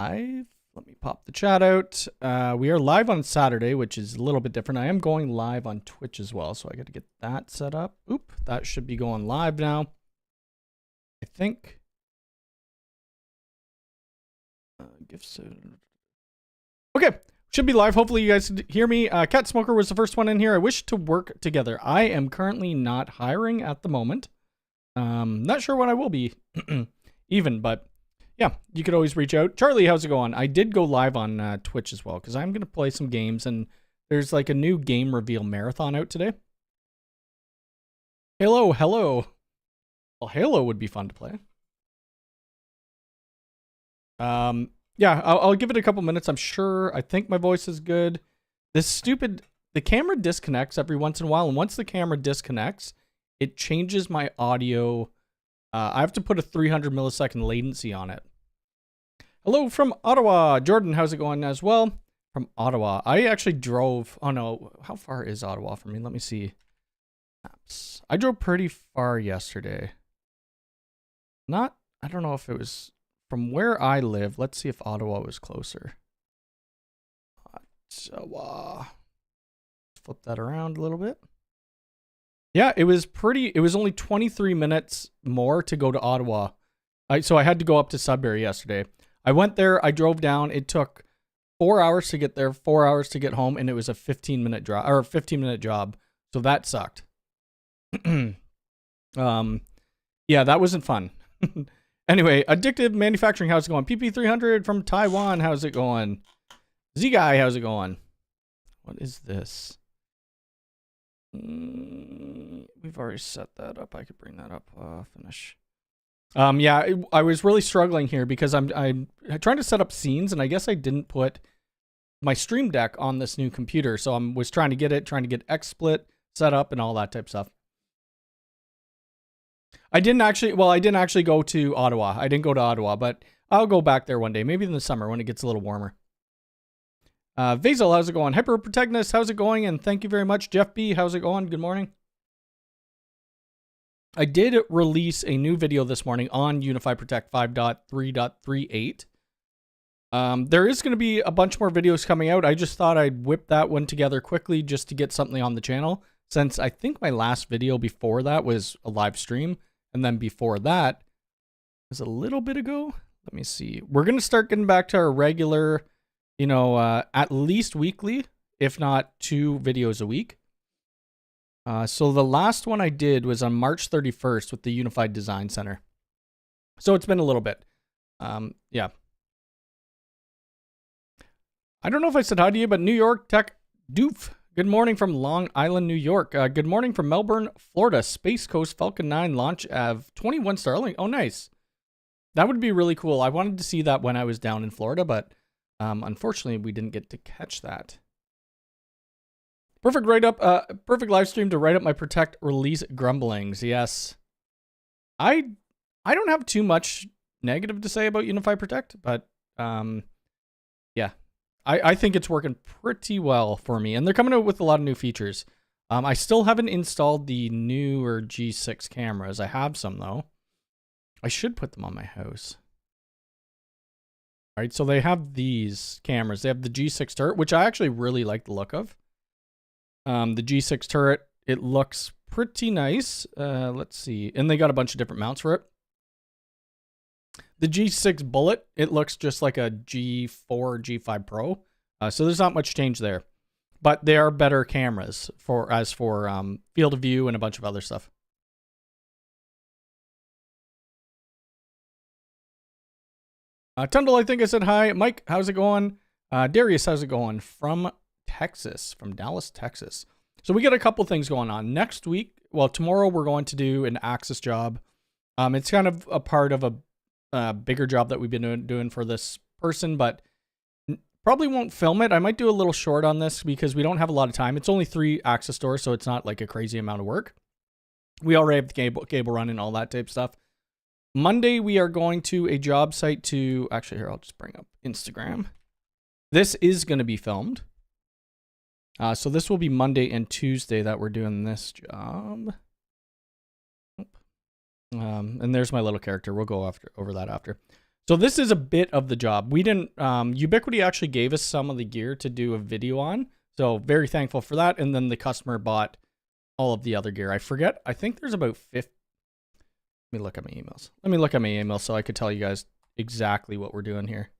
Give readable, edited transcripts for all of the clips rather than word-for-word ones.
live. Let me pop the chat out. We are live on Saturday, which is a little bit different. I am going live on Twitch as well, so I got to get that set up. Oop, that should be going live now. I think. Okay, should be live. Hopefully you guys hear me. Cat Smoker was the first one in here. I wish to work together. I am currently not hiring at the moment. Not sure when I will be even, but yeah, you could always reach out. Charlie, how's it going? I did go live on Twitch as well because I'm going to play some games, and there's like a new game reveal marathon out today. Halo. Well, Halo would be fun to play. Yeah, I'll give it a couple minutes. I think my voice is good. The camera disconnects every once in a while, and once the camera disconnects, it changes my audio. I have to put a 300 millisecond latency on it. Hello from Ottawa. Jordan, how's it going as well? From Ottawa. I actually drove. Oh no, how far is Ottawa from me? Let me see. Maps. I drove pretty far yesterday. I don't know if it was from where I live. Let's see if Ottawa was closer. Ottawa. Flip that around a little bit. Yeah, it was only 23 minutes more to go to Ottawa. So I had to go up to Sudbury yesterday. I went there, I drove down. It took 4 hours to get there, 4 hours to get home, and it was a 15-minute drive or a 15-minute job. So that sucked. Yeah, that wasn't fun. Anyway, Addictive Manufacturing, how's it going? PP300 from Taiwan, how's it going? Z-Guy, how's it going? What is this? We've already set that up. I could bring that up. Finish. Yeah, I was really struggling here because I'm trying to set up scenes, and I guess I didn't put my Stream Deck on this new computer, so I was trying to get XSplit set up and all that type of stuff. I didn't actually go to Ottawa. I didn't go to Ottawa, but I'll go back there one day, maybe in the summer when it gets a little warmer. Vazel, how's it going? Hyperprotectness, how's it going? And thank you very much. Jeff B, how's it going? Good morning. I did release a new video this morning on UniFi Protect 5.3.38. There is going to be a bunch more videos coming out. I just thought I'd whip that one together quickly just to get something on the channel, since I think my last video before that was a live stream, and then before that was a little bit ago. Let me see. We're going to start getting back to our regular, at least weekly, if not 2 videos a week. So the last one I did was on March 31st with the Unified Design Center. So it's been a little bit. Yeah. I don't know if I said hi to you, but New York Tech Doof. Good morning from Long Island, New York. Good morning from Melbourne, Florida. Space Coast Falcon 9 launch of 21 Starlink. Oh, nice. That would be really cool. I wanted to see that when I was down in Florida, but unfortunately, we didn't get to catch that. Perfect perfect live stream to write up my Protect release grumblings. Yes. I don't have too much negative to say about UniFi Protect, but yeah. I think it's working pretty well for me, and they're coming out with a lot of new features. I still haven't installed the newer G6 cameras. I have some though. I should put them on my house. All right, so they have these cameras. They have the G6 turret, which I actually really like the look of. The G6 turret, it looks pretty nice. Let's see. And they got a bunch of different mounts for it. The G6 Bullet, it looks just like a G4 or G5 Pro. So there's not much change there. But they are better cameras for field of view and a bunch of other stuff. Tundle, I think I said hi. Mike, how's it going? Darius, how's it going? From Texas, from Dallas, Texas. So we got a couple things going on next week. Well, tomorrow we're going to do an Axis job. It's kind of a part of a bigger job that we've been doing for this person, but probably won't film it. I might do a little short on this because we don't have a lot of time. It's only 3 Axis stores, so it's not like a crazy amount of work. We already have the cable run and all that type of stuff. Monday, we are going to a job site to, actually here, I'll just bring up Instagram. This is going to be filmed. So this will be Monday and Tuesday that we're doing this job. And there's my little character. We'll go over that after. So this is a bit of the job. We didn't, Ubiquiti actually gave us some of the gear to do a video on. So very thankful for that. And then the customer bought all of the other gear. I forget. I think there's about 50. Let me look at my emails. Let me look at my emails so I could tell you guys exactly what we're doing here.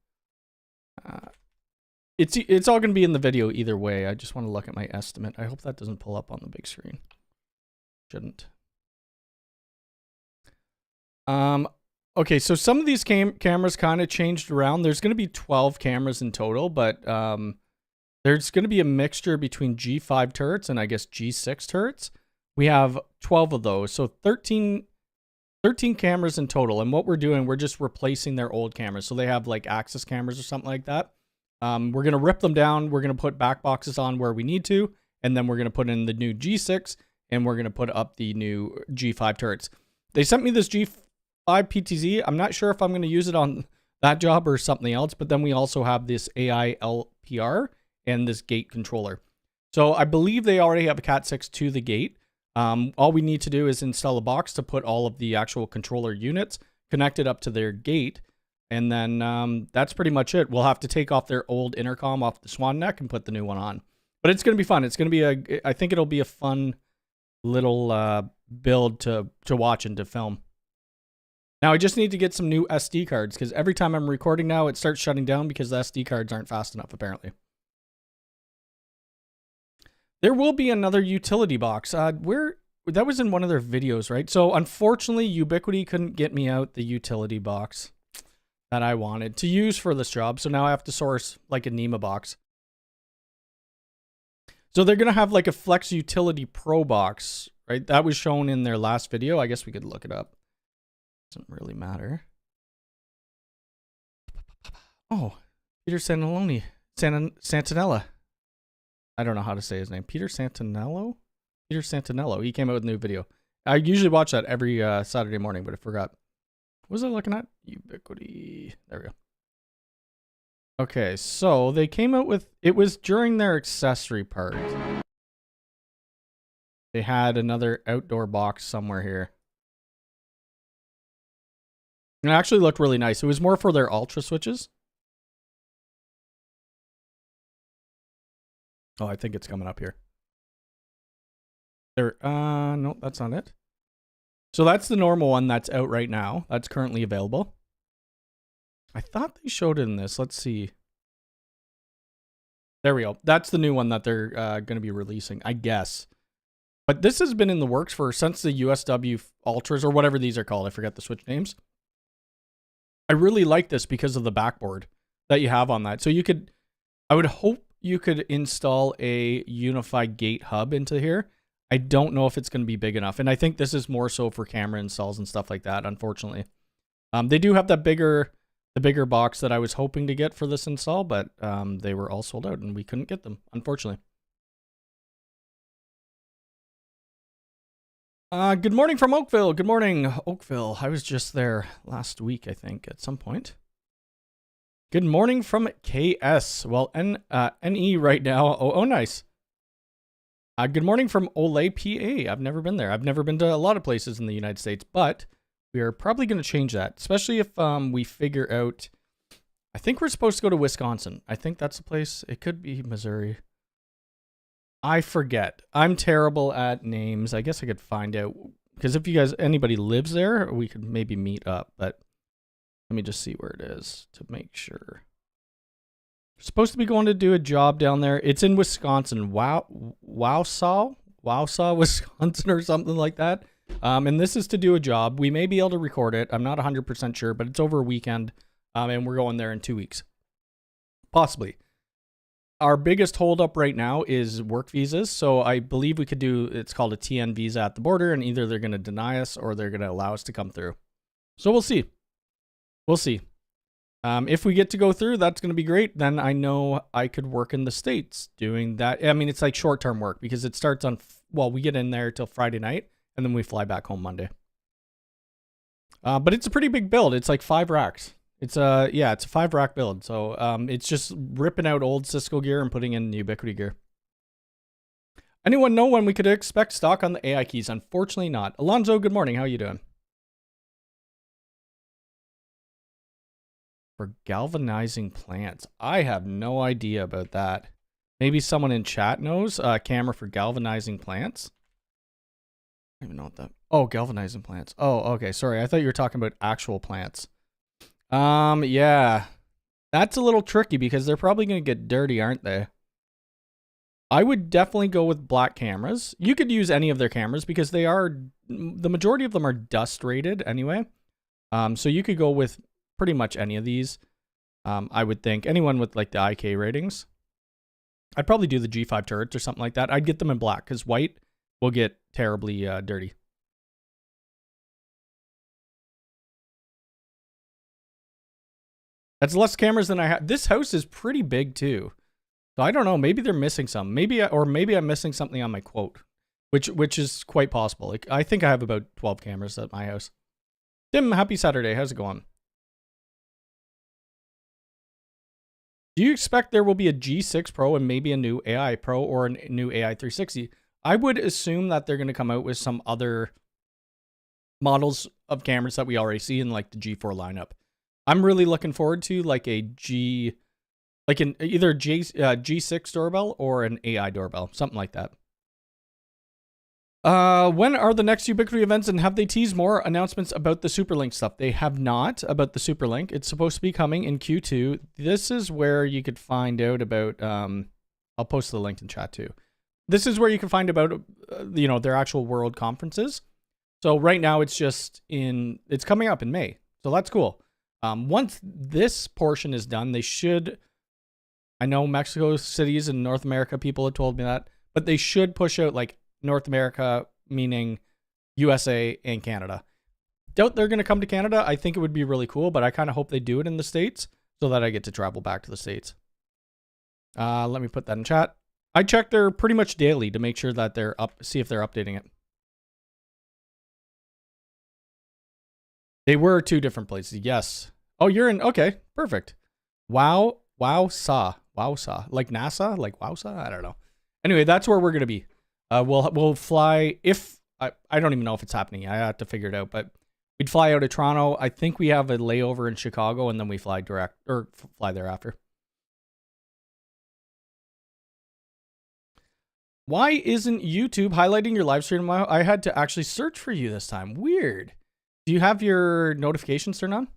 It's all going to be in the video either way. I just want to look at my estimate. I hope that doesn't pull up on the big screen. Shouldn't. Okay, so some of these cameras kind of changed around. There's going to be 12 cameras in total, but there's going to be a mixture between G5 turrets and I guess G6 turrets. We have 12 of those, so 13 cameras in total. And what we're doing, we're just replacing their old cameras. So they have like access cameras or something like that. We're going to rip them down. We're going to put back boxes on where we need to. And then we're going to put in the new G6 and we're going to put up the new G5 turrets. They sent me this G5 PTZ. I'm not sure if I'm going to use it on that job or something else, but then we also have this AI LPR and this gate controller. So I believe they already have a Cat6 to the gate. All we need to do is install a box to put all of the actual controller units connected up to their gate. And then that's pretty much it. We'll have to take off their old intercom off the Swan Neck and put the new one on. But it's going to be fun. It's going to be I think it'll be a fun little build to watch and to film. Now I just need to get some new SD cards because every time I'm recording now, it starts shutting down because the SD cards aren't fast enough apparently. There will be another utility box. That was in one of their videos, right? So unfortunately, Ubiquiti couldn't get me out the utility box that I wanted to use for this job. So now I have to source like a NEMA box. So they're going to have like a Flex Utility Pro box, right? That was shown in their last video. I guess we could look it up. Doesn't really matter. Oh, Peter Santinella. I don't know how to say his name. Peter Santinello? Peter Santinello. He came out with a new video. I usually watch that every Saturday morning, but I forgot. What was I looking at? Ubiquiti. There we go. Okay, so they came out with... It was during their accessory part. They had another outdoor box somewhere here. It actually looked really nice. It was more for their Ultra switches. Oh, I think it's coming up here. There, no, that's not it. So that's the normal one that's out right now. That's currently available. I thought they showed it in this. Let's see. There we go. That's the new one that they're going to be releasing, I guess. But this has been in the works since the USW Ultras or whatever these are called. I forget the switch names. I really like this because of the backboard that you have on that. So you could, I would hope you could install a UniFi gate hub into here. I don't know if it's going to be big enough. And I think this is more so for camera installs and stuff like that, unfortunately. They do have that the bigger box that I was hoping to get for this install, but they were all sold out and we couldn't get them, unfortunately. Good morning from Oakville. Good morning, Oakville. I was just there last week, I think, at some point. Good morning from KS. Well, NE right now. Oh, nice. Good morning from Ole, PA. I've never been there. I've never been to a lot of places in the United States, but we are probably going to change that, especially if we figure out... I think we're supposed to go to Wisconsin. I think that's the place. It could be Missouri. I forget. I'm terrible at names. I guess I could find out, because if anybody lives there, we could maybe meet up, but let me just see where it is to make sure. We're supposed to be going to do a job down there. It's in Wisconsin. Wausau, Wisconsin or something like that. And this is to do a job. We may be able to record it. I'm not 100% sure, but it's over a weekend. And we're going there in 2 weeks. Possibly. Our biggest holdup right now is work visas. So I believe we could do, it's called a TN visa at the border, and either they're going to deny us or they're going to allow us to come through. So we'll see. We'll see. If we get to go through, that's going to be great. Then I know I could work in the States doing that. I mean, it's like short-term work because it starts on, well, we get in there till Friday night and then we fly back home Monday. But it's a pretty big build. It's like 5 racks. It's a 5-rack build. So it's just ripping out old Cisco gear and putting in Ubiquiti gear. Anyone know when we could expect stock on the AI keys? Unfortunately not. Alonzo, good morning. How are you doing? for galvanizing plants. I have no idea about that. Maybe someone in chat knows. Camera for galvanizing plants. I don't even know what that. Oh, galvanizing plants. Oh, okay. Sorry, I thought you were talking about actual plants. Yeah, that's a little tricky because they're probably gonna get dirty, aren't they? I would definitely go with black cameras. You could use any of their cameras because they are, the majority of them are dust rated anyway. So you could go with pretty much any of these. I would think anyone with like the IK ratings. I'd probably do the G5 turrets or something like that. I'd get them in black because white will get terribly dirty. That's less cameras than I have. This house is pretty big too. So I don't know. Maybe they're missing some. Maybe I'm missing something on my quote, which is quite possible. Like I think I have about 12 cameras at my house. Tim, happy Saturday. How's it going? Do you expect there will be a G6 Pro and maybe a new AI Pro or a new AI 360? I would assume that they're going to come out with some other models of cameras that we already see in like the G4 lineup. I'm really looking forward to like a G, like an either G6 doorbell or an AI doorbell, something like that. When are the next Ubiquiti events, and have they teased more announcements about the Superlink stuff? They have not about the Superlink. It's supposed to be coming in Q2. This is where you could find out about, I'll post the link in chat too. This is where you can find about, you know, their actual world conferences. So right now it's just it's coming up in May. So that's cool. Once this portion is done, they should, I know Mexico cities and North America people have told me that, but they should push out like North America, meaning USA and Canada. Doubt they're going to come to Canada. I think it would be really cool, but I kind of hope they do it in the States so that I get to travel back to the States. Let me put that in chat. I check there pretty much daily to make sure that they're see if they're updating it. They were two different places. Yes. Oh, you're in. Okay, perfect. Wow. Wowza. Like NASA? Like wowza? I don't know. Anyway, that's where we're going to be. We'll fly if I don't even know if it's happening. I have to figure it out, but we'd fly out of Toronto. I think we have a layover in Chicago and then we fly direct or fly thereafter. Why isn't YouTube highlighting your live stream? I had to actually search for you this time. Weird. Do you have your notifications turned on?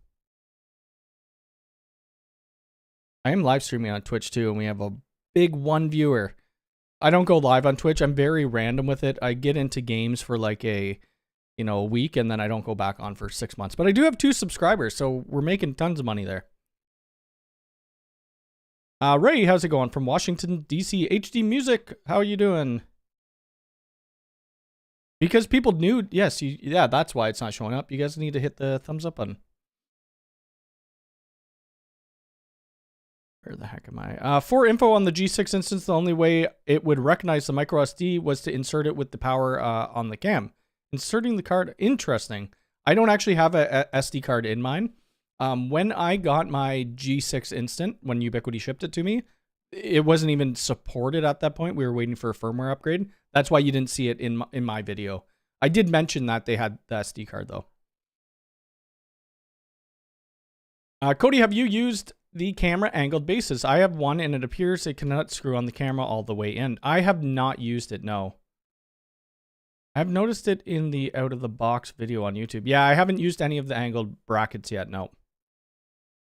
I am live streaming on Twitch too, and we have a big one viewer. I don't go live on Twitch. I'm very random with it. I get into games for like a week, and then I don't go back on for 6 months. But I do have 2 subscribers, so we're making tons of money there. Ray, how's it going? From Washington, D.C. HD Music, how are you doing? Because people knew, yes, yeah, that's why it's not showing up. You guys need to hit the thumbs up button. Where the heck am I? For info on the G6 instance, the only way it would recognize the micro SD was to insert it with the power on the cam. Inserting the card, interesting. I don't actually have a SD card in mine. When I got my G6 Instant, when Ubiquiti shipped it to me, it wasn't even supported at that point. We were waiting for a firmware upgrade. That's why you didn't see it in my video. I did mention that they had the SD card though. Cody, have you used the camera angled bases? I have one and it appears it cannot screw on the camera all the way in. I have not used it, no. I've noticed it in the out of the box video on YouTube. Yeah, I haven't used any of the angled brackets yet, no.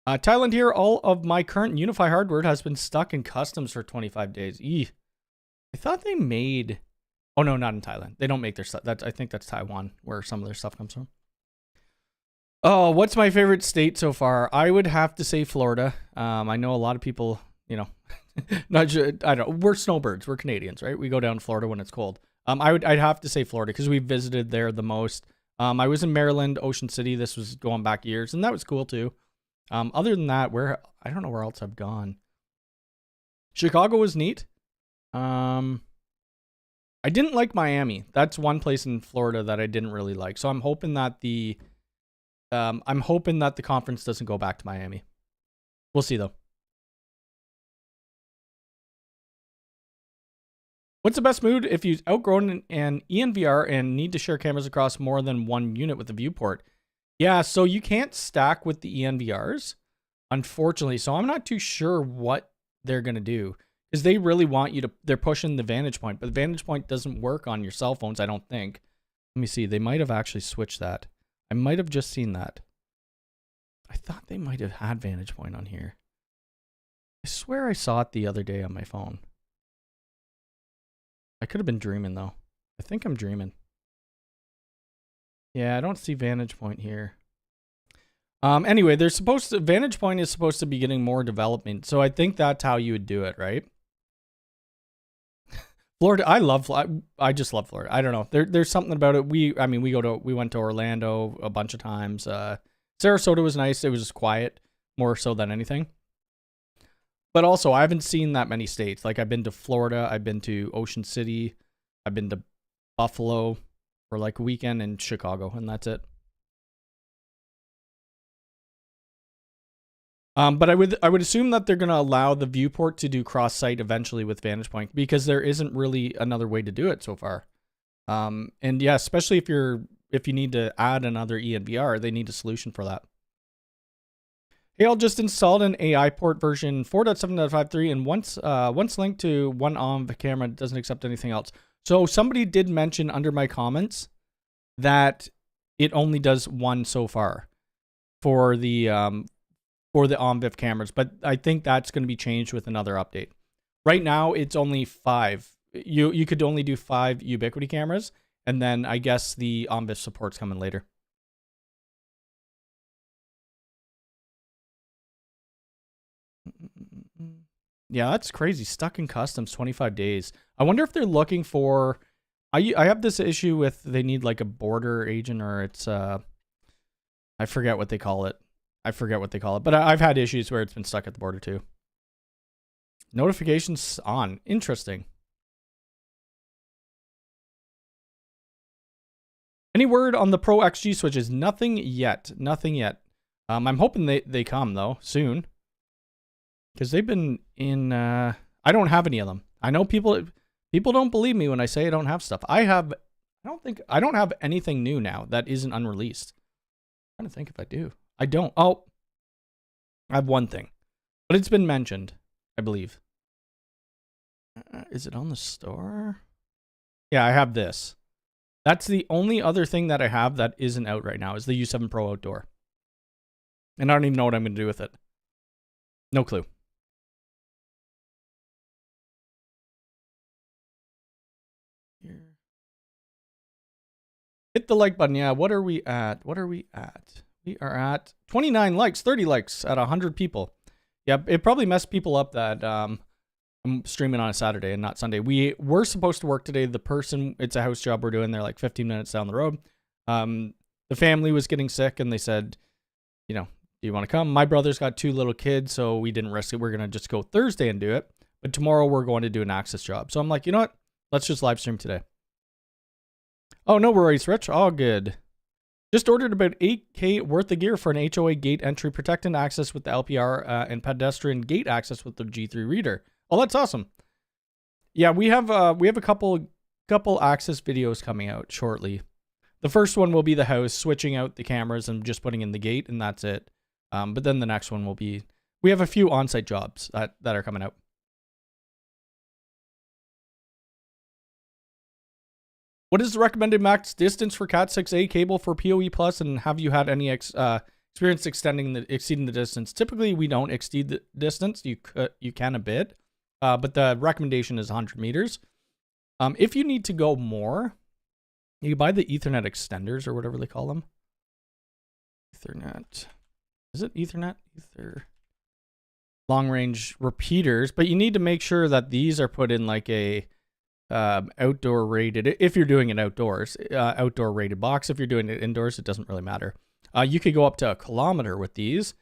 Thailand here, all of my current UniFi hardware has been stuck in customs for 25 days. Eeh. I thought they made... Oh, no, not in Thailand. They don't make their stuff. I think that's Taiwan, where some of their stuff comes from. Oh, what's my favorite state so far? I would have to say Florida. I know a lot of people, not just, I don't know, we're snowbirds. We're Canadians, right? We go down to Florida when it's cold. I'd have to say Florida because we visited there the most. I was in Maryland, Ocean City. This was going back years, and that was cool too. Other than that, I don't know where else I've gone. Chicago was neat. I didn't like Miami. That's one place in Florida that I didn't really like. So I'm hoping that the conference doesn't go back to Miami. We'll see though. What's the best mood if you've outgrown an ENVR and need to share cameras across more than one unit with a viewport? Yeah, so you can't stack with the ENVRs. unfortunately. So I'm not too sure what they're going to do, because they really want you to, they're pushing the Vantage Point, but the Vantage Point doesn't work on your cell phones, I don't think. Let me see. They might have actually switched that. I might have just seen that. I thought they might have had Vantage Point on here. I swear I saw it the other day on my phone. I could have been dreaming though. I think I'm dreaming. Yeah, I don't see Vantage Point here. Anyway, they're supposed to, Vantage Point is supposed to be getting more development. So I think that's how you would do it, right? Florida, I just love Florida. I don't know. There's something about it. We went to Orlando a bunch of times. Sarasota was nice. It was just quiet, more so than anything. But also, I haven't seen that many states. Like, I've been to Florida, I've been to Ocean City, I've been to Buffalo for like a weekend, and Chicago, and that's it. But I would assume that they're going to allow the Viewport to do cross-site eventually with Vantage Point, because there isn't really another way to do it so far. And yeah, especially if you need to add another ENVR, they need a solution for that. Hey, I'll just installed an AI port version 4.7.53, and once linked to one OMV camera, it doesn't accept anything else. So somebody did mention under my comments that it only does one so far for the OMVIF cameras, but I think that's going to be changed with another update. Right now, it's only 5. You could only do 5 Ubiquiti cameras, and then I guess the OMVIF support's coming later. Yeah, that's crazy. Stuck in customs 25 days. I wonder if they're looking for... I have this issue with they need like a border agent, or it's... I forget what they call it. But I've had issues where it's been stuck at the border too. Notifications on. Interesting. Any word on the Pro XG switches? Nothing yet. Nothing yet. I'm hoping they come though soon, because they've been in. I don't have any of them. I know people don't believe me when I say I don't have stuff. I don't have anything new now that isn't unreleased. I'm trying to think if I do. I don't. Oh, I have one thing, but it's been mentioned, I believe. Is it on the store? Yeah, I have this. That's the only other thing that I have that isn't out right now, is the U7 Pro Outdoor. And I don't even know what I'm going to do with it. No clue. Here. Hit the like button. Yeah, what are we at? We are at 29 likes, 30 likes at 100 people. Yeah, it probably messed people up that I'm streaming on a Saturday and not Sunday. We were supposed to work today. The person, it's a house job we're doing. They're like 15 minutes down the road. The family was getting sick, and they said, you know, do you want to come? My brother's got 2 little kids, so we didn't risk it. We're going to just go Thursday and do it. But tomorrow we're going to do an access job. So I'm like, you know what? Let's just live stream today. Oh, no worries, Rich. All good. Just ordered about 8K worth of gear for an HOA gate entry, protecting access with the LPR, and pedestrian gate access with the G3 reader. Oh, that's awesome. Yeah, we have a couple access videos coming out shortly. The first one will be the house, switching out the cameras and just putting in the gate, and that's it. But then the next one will be, we have a few on-site jobs that are coming out. What is the recommended max distance for Cat 6A cable for PoE Plus, and have you had any experience exceeding the distance? Typically, we don't exceed the distance. You can a bit, but the recommendation is 100 meters. If you need to go more, you buy the Ethernet extenders or whatever they call them. Ethernet. Is it Ethernet? Long range repeaters, but you need to make sure that these are put in like a outdoor rated, if you're doing it outdoors, outdoor rated box. If you're doing it indoors, it doesn't really matter. You could go up to 1 kilometer with these.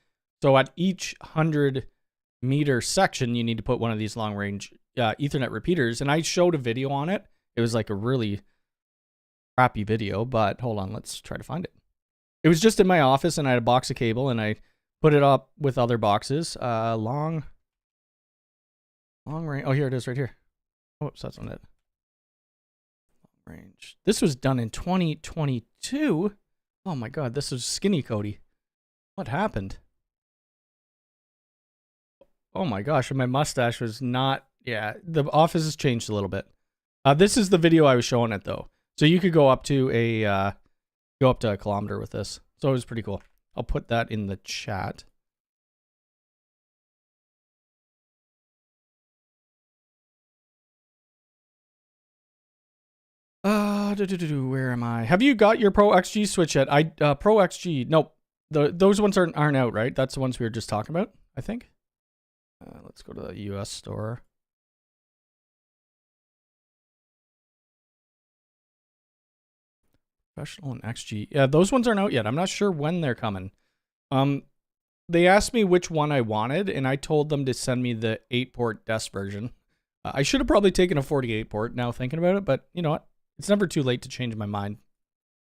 So at each 100-meter section, you need to put one of these long range Ethernet repeaters. And I showed a video on it. It was like a really crappy video, but hold on, let's try to find it. It was just in my office, and I had a box of cable, and I put it up with other boxes. Long range. Oh, here it is right here. Oops, that's not it. Long range. This was done in 2022. Oh my God, this is skinny Cody. What happened? Oh my gosh, my mustache was not, yeah, the office has changed a little bit. This is the video I was showing it though. So you could go up to a kilometer with this. So it was pretty cool. I'll put that in the chat. Where am I? Have you got your Pro XG switch yet? Pro XG, nope. Those ones aren't out, right? That's the ones we were just talking about, I think. Let's go to the US store. Professional and XG. Yeah, those ones aren't out yet. I'm not sure when they're coming. They asked me which one I wanted, and I told them to send me the 8-port desk version. I should have probably taken a 48-port now thinking about it, but you know what? It's never too late to change my mind.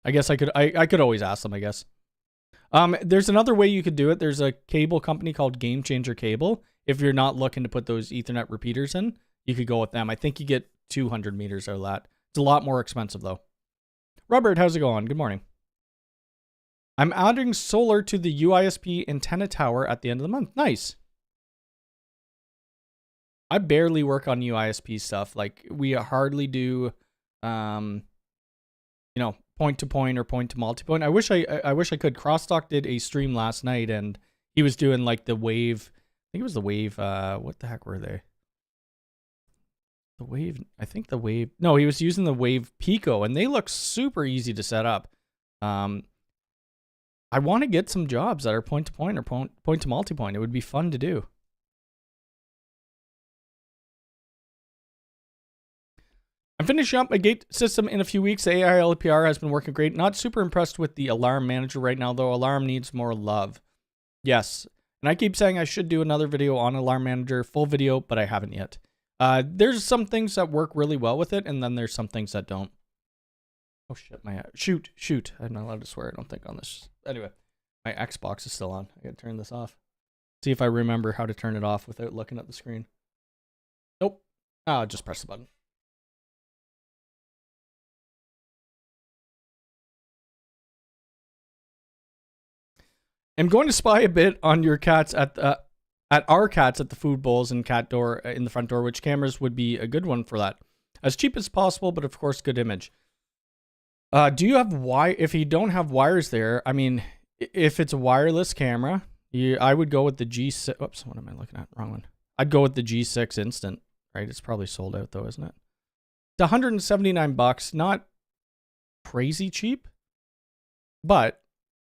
I guess I could always ask them, I guess. There's another way you could do it. There's a cable company called Game Changer Cable. If you're not looking to put those Ethernet repeaters in, you could go with them. I think you get 200 meters out of that. It's a lot more expensive though. Robert, how's it going? Good morning. I'm adding solar to the UISP antenna tower at the end of the month. Nice. I barely work on UISP stuff. Like we hardly do, you know, point to point or point to multi-point. I wish I could. Crosstalk did a stream last night and he was doing like the wave. I think it was the wave. What the heck were they? The wave. I think the wave. No, he was using the wave Pico and they look super easy to set up. I want to get some jobs that are point to point or point to multi-point. It would be fun to do. I'm finishing up my gate system in a few weeks. The AI LPR has been working great. Not super impressed with the alarm manager right now, though. Alarm needs more love. Yes. And I keep saying I should do another video on alarm manager, full video, but I haven't yet. There's some things that work really well with it, and then there's some things that don't. Oh, shit. Shoot. I'm not allowed to swear, I don't think, on this. Anyway, my Xbox is still on. I gotta turn this off. See if I remember how to turn it off without looking at the screen. Nope. I'll just press the button. I'm going to spy a bit on your cats at our cats at the food bowls and cat door in the front door, which cameras would be a good one for that. As cheap as possible, but of course, good image. Do you have if you don't have wires there, I mean, if it's a wireless camera, I would go with the G6. Oops, what am I looking at? Wrong one. I'd go with the G6 Instant, right? It's probably sold out though, isn't it? It's $179, not crazy cheap, but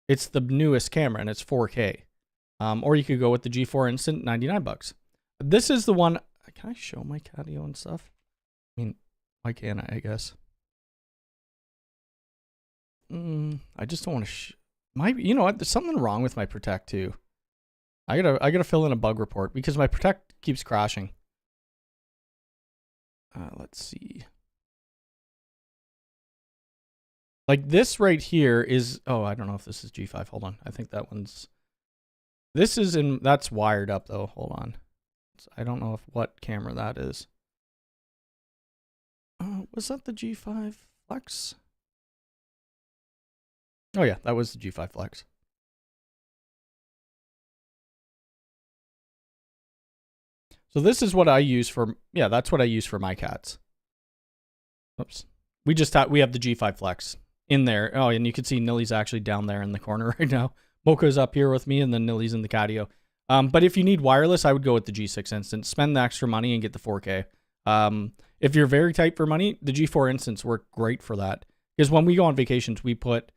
it's the newest camera and it's 4K. Or you could go with the G4 Instant, $99. This is the one. Can I show my Catio and stuff? I mean, why can't I guess? I just don't want to. You know what? There's something wrong with my Protect too. I gotta fill in a bug report because my Protect keeps crashing. Let's see. Like this right here is, oh, I don't know if this is G5. Hold on. I think that one's, this is in, that's wired up though. Hold on. I don't know what camera that is. Was that the G5 Flex? Oh yeah, that was the G5 Flex. So this is what I use for, yeah, that's what I use for my cats. Oops. We have the G5 Flex in there. Oh, and you can see Nilly's actually down there in the corner right now. Mocha's up here with me, and then Nilly's in the Catio. But if you need wireless, I would go with the G6 Instant. Spend the extra money and get the 4K. If you're very tight for money, the G4 Instants work great for that. Because when we go on vacations, we'll put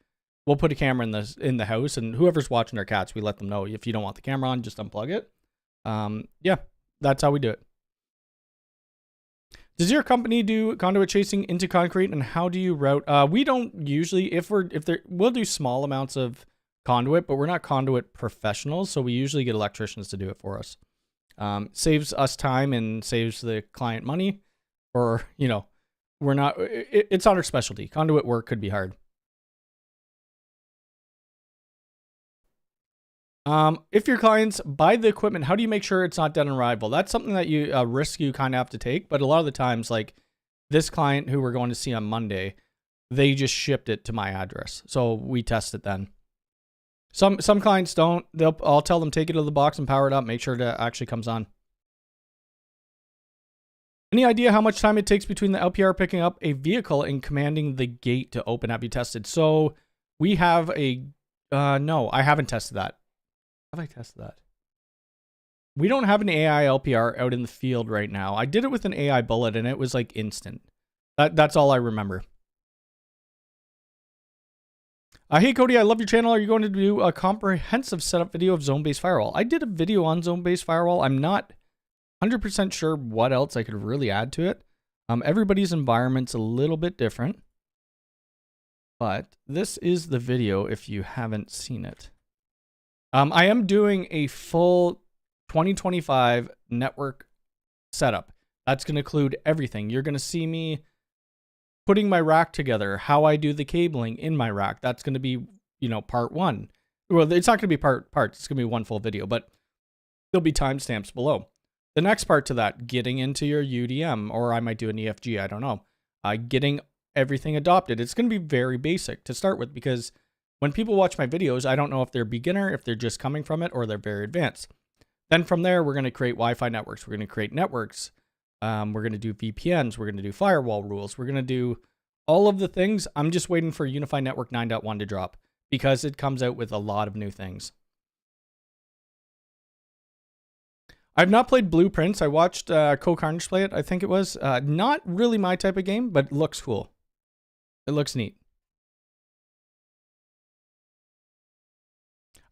a camera in the house, and whoever's watching our cats, we let them know if you don't want the camera on, just unplug it. Yeah, that's how we do it. Does your company do conduit chasing into concrete, and how do you route? We don't usually. We'll do small amounts of conduit, but we're not conduit professionals, so we usually get electricians to do it for us. Saves us time and saves the client money, or you know, we're not. It's not our specialty. Conduit work could be hard. If your clients buy the equipment, how do you make sure it's not dead on arrival? That's something that you risk you kind of have to take. But a lot of the times, like this client who we're going to see on Monday, they just shipped it to my address, so we test it then. Some clients don't. I'll tell them take it to the box and power it up. Make sure it actually comes on. Any idea how much time it takes between the LPR picking up a vehicle and commanding the gate to open? Have you tested? So we have a, no, I haven't tested that. Have I tested that? We don't have an AI LPR out in the field right now. I did it with an AI bullet and it was like instant. That's all I remember. Hey Cody, I love your channel. Are you going to do a comprehensive setup video of zone-based firewall? I did a video on zone-based firewall. I'm not 100% sure what else I could really add to it. Everybody's environment's a little bit different. But this is the video if you haven't seen it. I am doing a full 2025 network setup. That's going to include everything. You're going to see me putting my rack together, how I do the cabling in my rack. That's going to be, you know, part one. Well, it's not going to be parts. It's going to be one full video, but there'll be timestamps below. The next part to that, getting into your UDM, or I might do an EFG, I don't know. Getting everything adopted. It's going to be very basic to start with, because when people watch my videos, I don't know if they're beginner, if they're just coming from it, or they're very advanced. Then from there, we're going to create Wi-Fi networks. We're going to create networks. We're going to do VPNs. We're going to do firewall rules. We're going to do all of the things. I'm just waiting for UniFi Network 9.1 to drop, because it comes out with a lot of new things. I've not played Blueprints. I watched Co-Carnage play it, I think it was. Not really my type of game, but it looks cool. It looks neat.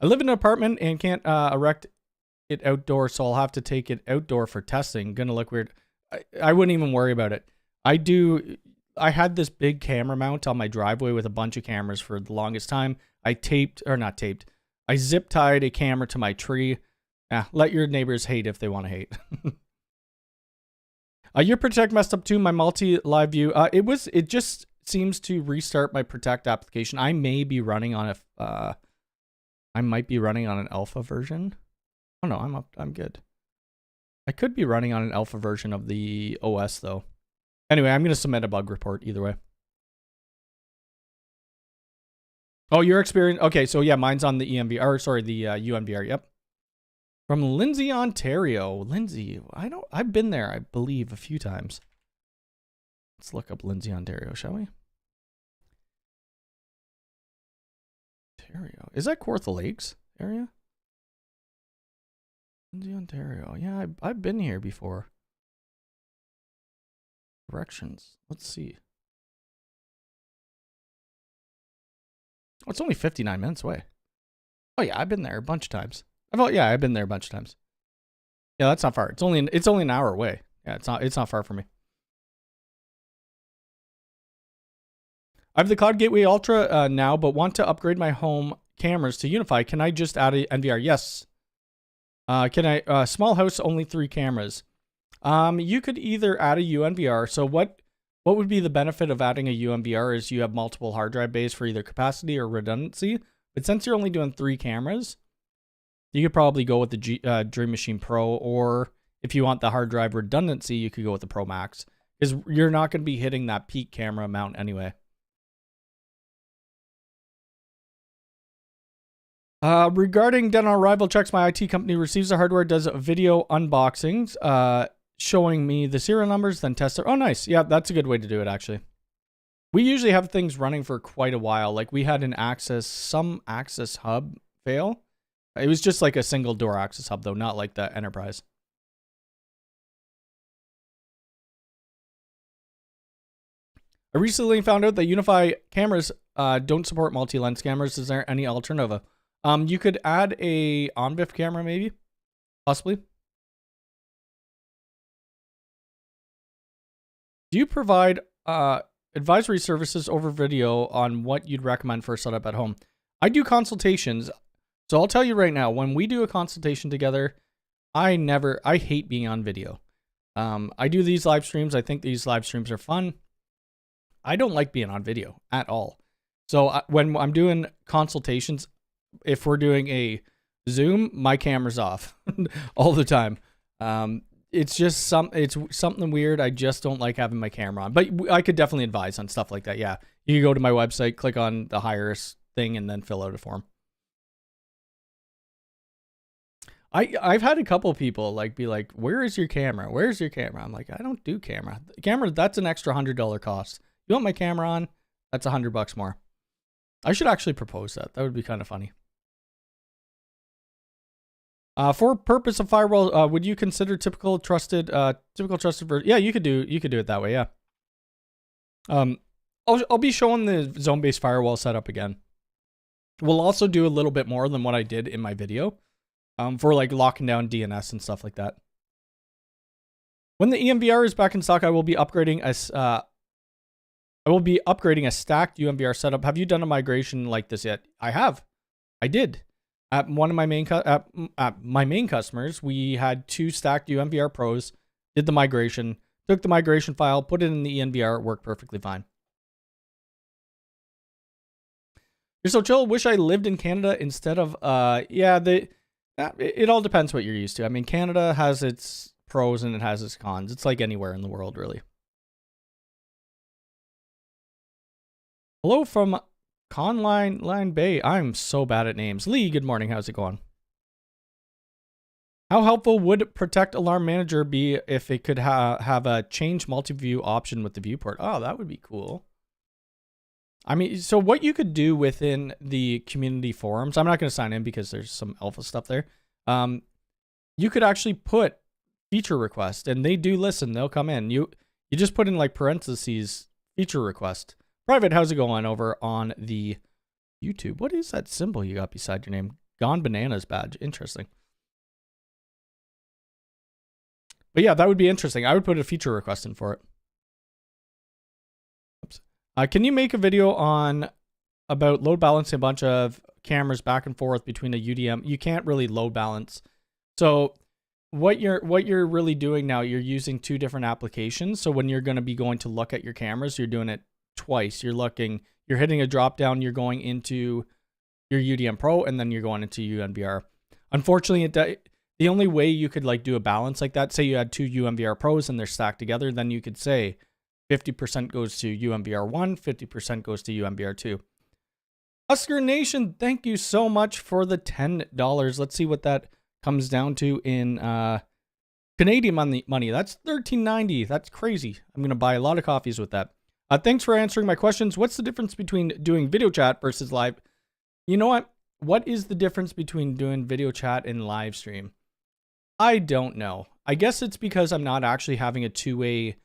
I live in an apartment and can't erect it outdoor, so I'll have to take it outdoor for testing. Gonna look weird. I wouldn't even worry about it. I had this big camera mount on my driveway with a bunch of cameras for the longest time. I zip tied a camera to my tree. Let your neighbors hate if they want to hate. Your Protect messed up too. My multi-live view. It just seems to restart my Protect application. I may be running on I might be running on an alpha version. Oh no, I'm good. I could be running on an alpha version of the OS though. Anyway, I'm going to submit a bug report either way. Oh, your experience. Okay, so yeah, mine's on the EMVR, sorry, the UNVR. Yep. From Lindsay, Ontario. Lindsay, I've been there, I believe, a few times. Let's look up Lindsay, Ontario, shall we? Ontario. Is that Kawartha Lakes area? Lindsay, Ontario. Yeah, I've been here before. Directions. Let's see. Oh, it's only 59 minutes away. Oh yeah, I've been there a bunch of times. I've been there a bunch of times. Yeah, that's not far. It's only an hour away. Yeah, it's not far from me. I have the Cloud Gateway Ultra now, but want to upgrade my home cameras to UniFi. Can I just add a NVR? Yes. Can I small house, only 3 cameras? You could either add a UNVR. So what would be the benefit of adding a UNVR is you have multiple hard drive bays for either capacity or redundancy. But since you're only doing 3 cameras, you could probably go with the Dream Machine Pro, or if you want the hard drive redundancy, you could go with the Pro Max, because you're not going to be hitting that peak camera amount anyway. Regarding dead on arrival checks, my IT company receives the hardware, does video unboxings, showing me the serial numbers, then test it. Oh, nice. Yeah, that's a good way to do it, actually. We usually have things running for quite a while. Like we had some Access hub fail. It was just like a single door Access hub, though, not like the Enterprise. I recently found out that UniFi cameras don't support multi-lens cameras. Is there any alternative? You could add a OnBIF camera, maybe, possibly. Do you provide advisory services over video on what you'd recommend for a setup at home? I do consultations. So I'll tell you right now, when we do a consultation together, I hate being on video. I do these live streams. I think these live streams are fun. I don't like being on video at all. So when I'm doing consultations, if we're doing a Zoom, my camera's off all the time. It's just something weird. I just don't like having my camera on, but I could definitely advise on stuff like that. Yeah. You can go to my website, click on the hire us thing, and then fill out a form. I've had a couple people like be like, "Where is your camera? Where's your camera?" I'm like, "I don't do camera. Camera, that's an extra $100 cost. You want my camera on? That's $100 more." I should actually propose that. That would be kind of funny. For purpose of firewall, would you consider typical trusted version? Yeah, you could do it that way. Yeah. I'll be showing the zone-based firewall setup again. We'll also do a little bit more than what I did in my video, for like locking down DNS and stuff like that. When the EMVR is back in stock, I will be upgrading a stacked UMVR setup. Have you done a migration like this yet? I have. I did. At one of my main customers, we had 2 stacked UMVR Pros, did the migration, took the migration file, put it in the EMVR, it worked perfectly fine. You're so chill. Wish I lived in Canada instead of, it all depends what you're used to. I mean, Canada has its pros and it has its cons. It's like anywhere in the world, really. Hello from Conline Bay. I'm so bad at names. Lee, good morning. How's it going? How helpful would Protect Alarm Manager be if it could have a change multi-view option with the viewport? Oh, that would be cool. I mean, so what you could do within the community forums, I'm not going to sign in because there's some alpha stuff there. You could actually put feature request, and they do listen. They'll come in. You just put in like parentheses feature request. Private, how's it going over on the YouTube? What is that symbol you got beside your name? Gone Bananas badge. Interesting. But yeah, that would be interesting. I would put a feature request in for it. Oops. Can you make a video about load balancing a bunch of cameras back and forth between a UDM? You can't really load balance. So what you're really doing now, you're using 2 different applications. So when you're going to be going to look at your cameras, you're doing it twice. You're hitting a drop down, you're going into your UDM Pro, and then you're going into UMVR. Unfortunately, the only way you could like do a balance like that, say you had 2 UMVR Pros and they're stacked together, then you could say 50% goes to UMVR 1, 50% goes to UMVR 2. Husker Nation, thank you so much for the $10. Let's see what that comes down to in Canadian money. That's $13.90. That's crazy. I'm going to buy a lot of coffees with that. Thanks for answering my questions. What's the difference between doing video chat versus live? You know what? What is the difference between doing video chat and live stream? I don't know. I guess it's because I'm not actually having a two-way.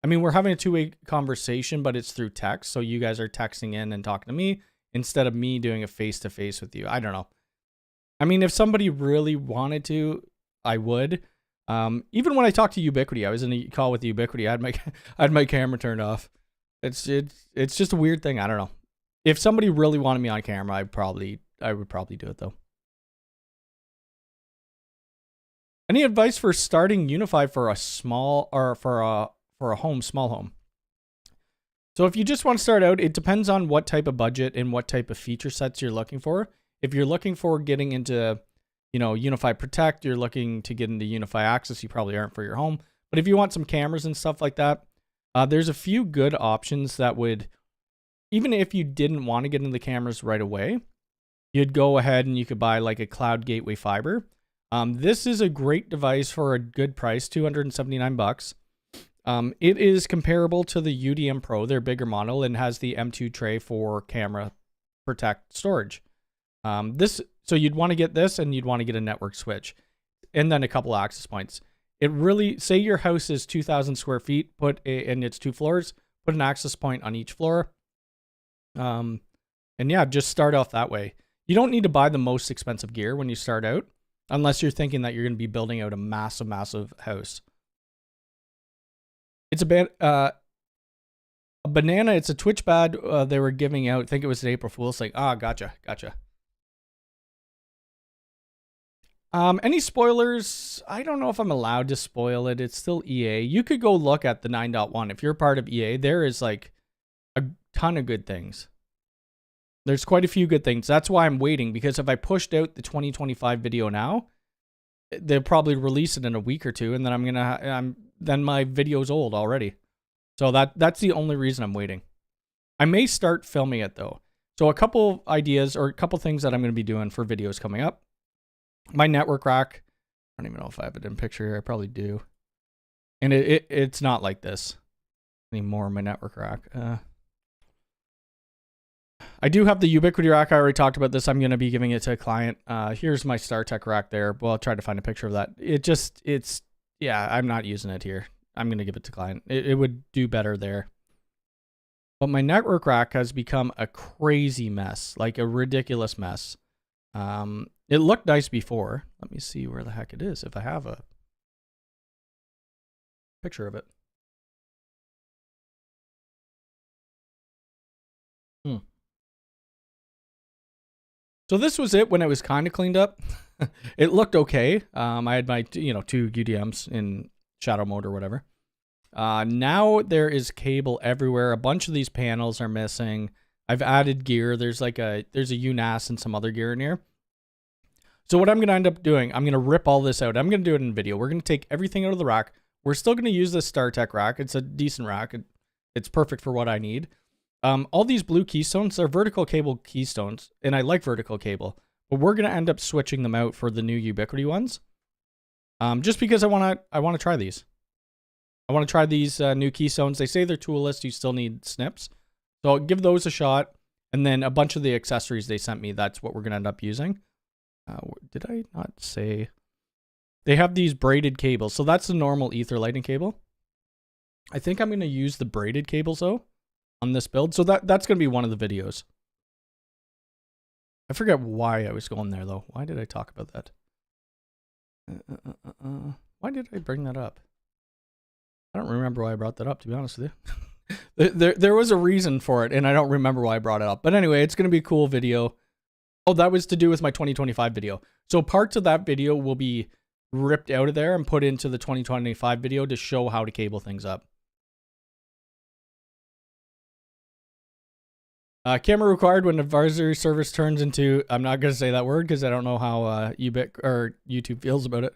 I mean, we're having a two-way conversation, but it's through text. So you guys are texting in and talking to me instead of me doing a face-to-face with you. I don't know. I mean, if somebody really wanted to, I would. Even when I talked to Ubiquiti, I was in a call with Ubiquiti. I had my camera turned off. It's just a weird thing. I don't know. If somebody really wanted me on camera, I would probably do it though. Any advice for starting UniFi for a small home? So if you just want to start out, it depends on what type of budget and what type of feature sets you're looking for. If you're looking for getting into, UniFi Protect, you're looking to get into UniFi Access, you probably aren't for your home. But if you want some cameras and stuff like that, there's a few good options that would, even if you didn't want to get into the cameras right away, you'd go ahead and you could buy like a cloud gateway fiber. This is a great device for a good price, $279. It is comparable to the UDM Pro, their bigger model, and has the M2 tray for camera protect storage. So you'd want to get this, and you'd want to get a network switch, and then a couple access points. It really, say your house is 2,000 square feet, and it's 2 floors, put an access point on each floor. And yeah, just start off that way. You don't need to buy the most expensive gear when you start out, unless you're thinking that you're going to be building out a massive house. It's a banana. It's a Twitch badge they were giving out. I think it was an April Fool's thing. Ah, gotcha. Any spoilers? I don't know if I'm allowed to spoil it. It's still EA. You could go look at the 9.1. If you're part of EA, there is like a ton of good things. There's quite a few good things. That's why I'm waiting, because if I pushed out the 2025 video now, they'll probably release it in a week or two, and then then my video's old already. So that's the only reason I'm waiting. I may start filming it though. So a couple ideas or a couple things that I'm going to be doing for videos coming up. My network rack, I don't even know if I have it in picture here. I probably do. And it's not like this anymore in my network rack. I do have the Ubiquiti rack. I already talked about this. I'm going to be giving it to a client. Here's my StarTech rack there. Well, I'll try to find a picture of that. Yeah, I'm not using it here. I'm going to give it to client. It would do better there. But my network rack has become a crazy mess, like a ridiculous mess. It looked nice before. Let me see where the heck it is, if I have a picture of it. So this was it when it was kind of cleaned up. It looked okay. I had my, 2 UDMs in shadow mode or whatever. Now there is cable everywhere. A bunch of these panels are missing. I've added gear. There's a UNAS and some other gear in here. So what I'm going to end up doing, I'm going to rip all this out. I'm going to do it in video. We're going to take everything out of the rack. We're still going to use this StarTech rack. It's a decent rack. It's perfect for what I need. All these blue keystones, they're vertical cable keystones, and I like vertical cable, but we're going to end up switching them out for the new Ubiquiti ones. Just because I want to try these. I want to try these new keystones. They say they're toolless. You still need snips. So I'll give those a shot. And then a bunch of the accessories they sent me, that's what we're going to end up using. Did I not say? They have these braided cables. So that's the normal ether lighting cable. I think I'm going to use the braided cables though on this build. So that's going to be one of the videos. I forget why I was going there though. Why did I talk about that? Why did I bring that up? I don't remember why I brought that up, to be honest with you. there was a reason for it, and I don't remember why I brought it up. But anyway, it's going to be a cool video. Oh, that was to do with my 2025 video. So parts of that video will be ripped out of there and put into the 2025 video to show how to cable things up. Camera required when advisory service turns into... I'm not going to say that word because I don't know how YouTube feels about it.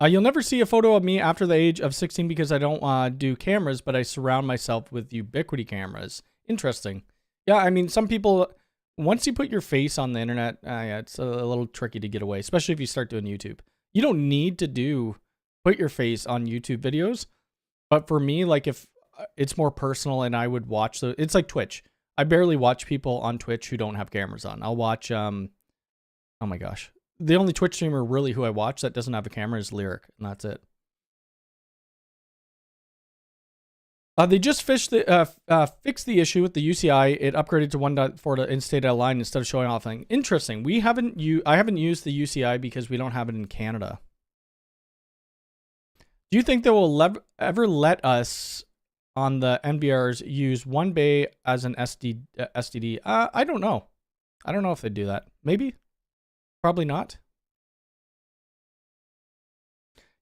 You'll never see a photo of me after the age of 16 because I don't do cameras, but I surround myself with Ubiquiti cameras. Interesting. Yeah, I mean, some people, once you put your face on the internet, yeah, it's a little tricky to get away, especially if you start doing YouTube. You don't need to put your face on YouTube videos, but for me, like if it's more personal and I would watch it's like Twitch. I barely watch people on Twitch who don't have cameras on. I'll watch, oh my gosh. The only Twitch streamer really who I watch that doesn't have a camera is Lyric, and that's it. They just fixed the issue with the UCI. It upgraded to 1.4 to install a line instead of showing off thing. Interesting. I haven't used the UCI because we don't have it in Canada. Do you think they will ever let us on the NVRs use one bay as an STD? I don't know. I don't know if they do that. Maybe. Probably not.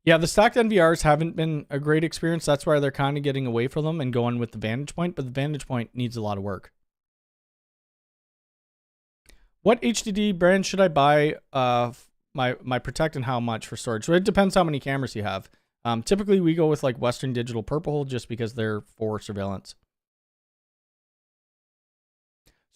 Yeah, the stacked NVRs haven't been a great experience. That's why they're kind of getting away from them and going with the Vantage Point, but the Vantage Point needs a lot of work. What HDD brand should I buy my Protect and how much for storage? So it depends how many cameras you have. Typically, we go with like Western Digital Purple Hole just because they're for surveillance.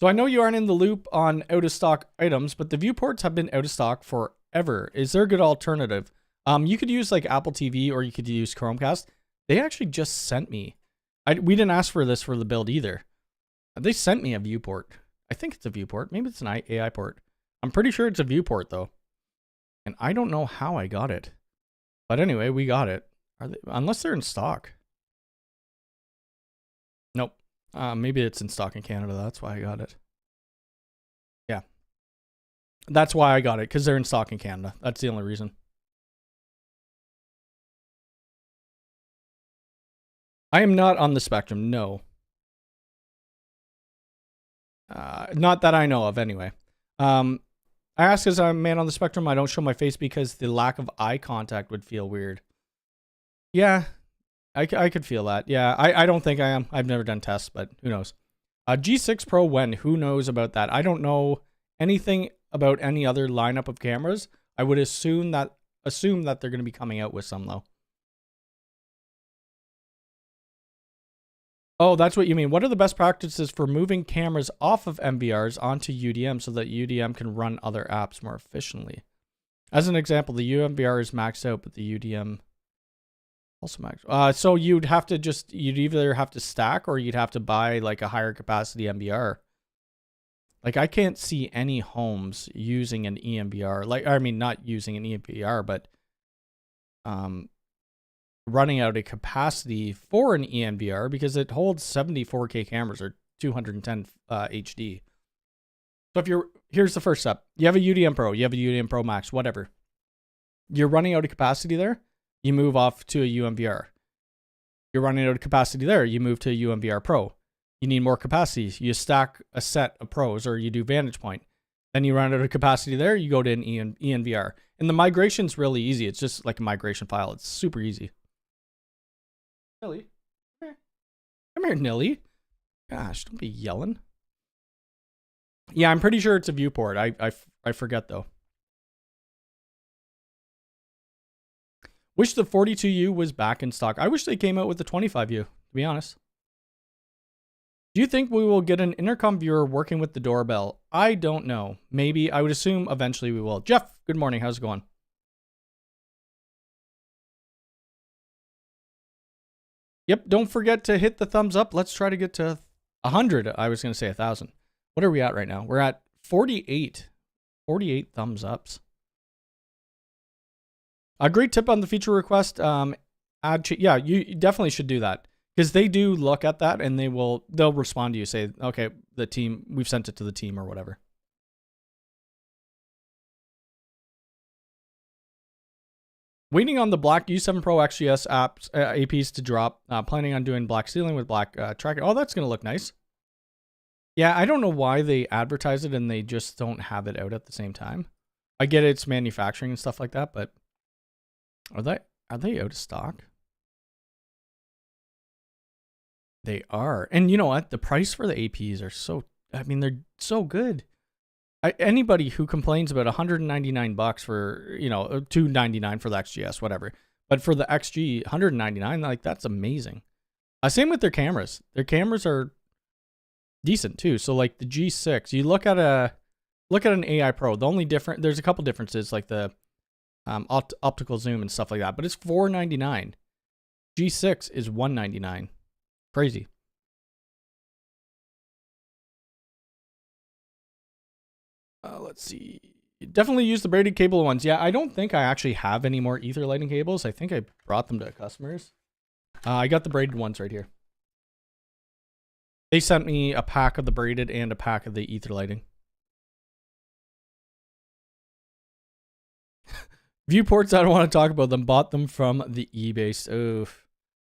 So I know you aren't in the loop on out-of-stock items, but the Viewports have been out of stock forever. Is there a good alternative? You could use like Apple TV or you could use Chromecast. They actually just sent me. We didn't ask for this for the build either. They sent me a Viewport. I think it's a Viewport. Maybe it's an AI port. I'm pretty sure it's a Viewport though. And I don't know how I got it. But anyway, we got it. Unless they're in stock. Nope. Maybe it's in stock in Canada. That's why I got it. Yeah. That's why I got it, because they're in stock in Canada. That's the only reason. I am not on the spectrum, no. Not that I know of, anyway. I ask as I'm a man on the spectrum, I don't show my face because the lack of eye contact would feel weird. Yeah. I could feel that. Yeah, I don't think I am. I've never done tests, but who knows? G6 Pro when? Who knows about that? I don't know anything about any other lineup of cameras. I would assume that they're going to be coming out with some though. Oh, that's what you mean. What are the best practices for moving cameras off of MVRs onto UDM so that UDM can run other apps more efficiently? As an example, the UMVR is maxed out, but the UDM also maxed. So you'd either have to stack or you'd have to buy like a higher capacity MVR. Like I can't see any homes using an EMVR. Like, I mean, not using an EMVR, but running out of capacity for an EMVR because it holds 74K cameras or 210 HD. So here's the first step. You have a UDM Pro, you have a UDM Pro Max, whatever. You're running out of capacity there, you move off to a UMVR. You're running out of capacity there, you move to a UMVR Pro. You need more capacity, you stack a set of Pros or you do Vantage Point. Then you run out of capacity there, you go to an ENVR. And the migration's really easy. It's just like a migration file. It's super easy. Nilly. Come here, Nilly. Gosh, don't be yelling. Yeah, I'm pretty sure it's a viewport. I forget though. Wish the 42U was back in stock. I wish they came out with the 25U, to be honest. Do you think we will get an intercom viewer working with the doorbell? I don't know. Maybe. I would assume eventually we will. Jeff, good morning. How's it going? Yep, don't forget to hit the thumbs up. Let's try to get to 100. I was going to say 1,000. What are we at right now? We're at 48. 48 thumbs ups. A great tip on the feature request. Yeah, you definitely should do that. Because they do look at that and they'll respond to you, say, okay, the team, we've sent it to the team or whatever. Waiting on the black U7 Pro XGS apps, APs to drop. Planning on doing black ceiling with black tracking. Oh, that's going to look nice. Yeah, I don't know why they advertise it and they just don't have it out at the same time. I get it's manufacturing and stuff like that, but are they out of stock? They are. And you know what? The price for the APs are they're so good. Anybody who complains about $199 for, $299 for the XGS, whatever. But for the XG, $199, like that's amazing. Same with their cameras. Their cameras are decent too. So like the G6, you look at an AI Pro. The only there's a couple differences like the optical zoom and stuff like that, but it's $499. G6 is $199. Crazy. Let's see. Definitely use the braided cable ones. Yeah, I don't think I actually have any more ether lighting cables. I think I brought them to customers. I got the braided ones right here. They sent me a pack of the braided and a pack of the ether lighting. Viewports, I don't want to talk about them. Bought them from the eBay. Oof.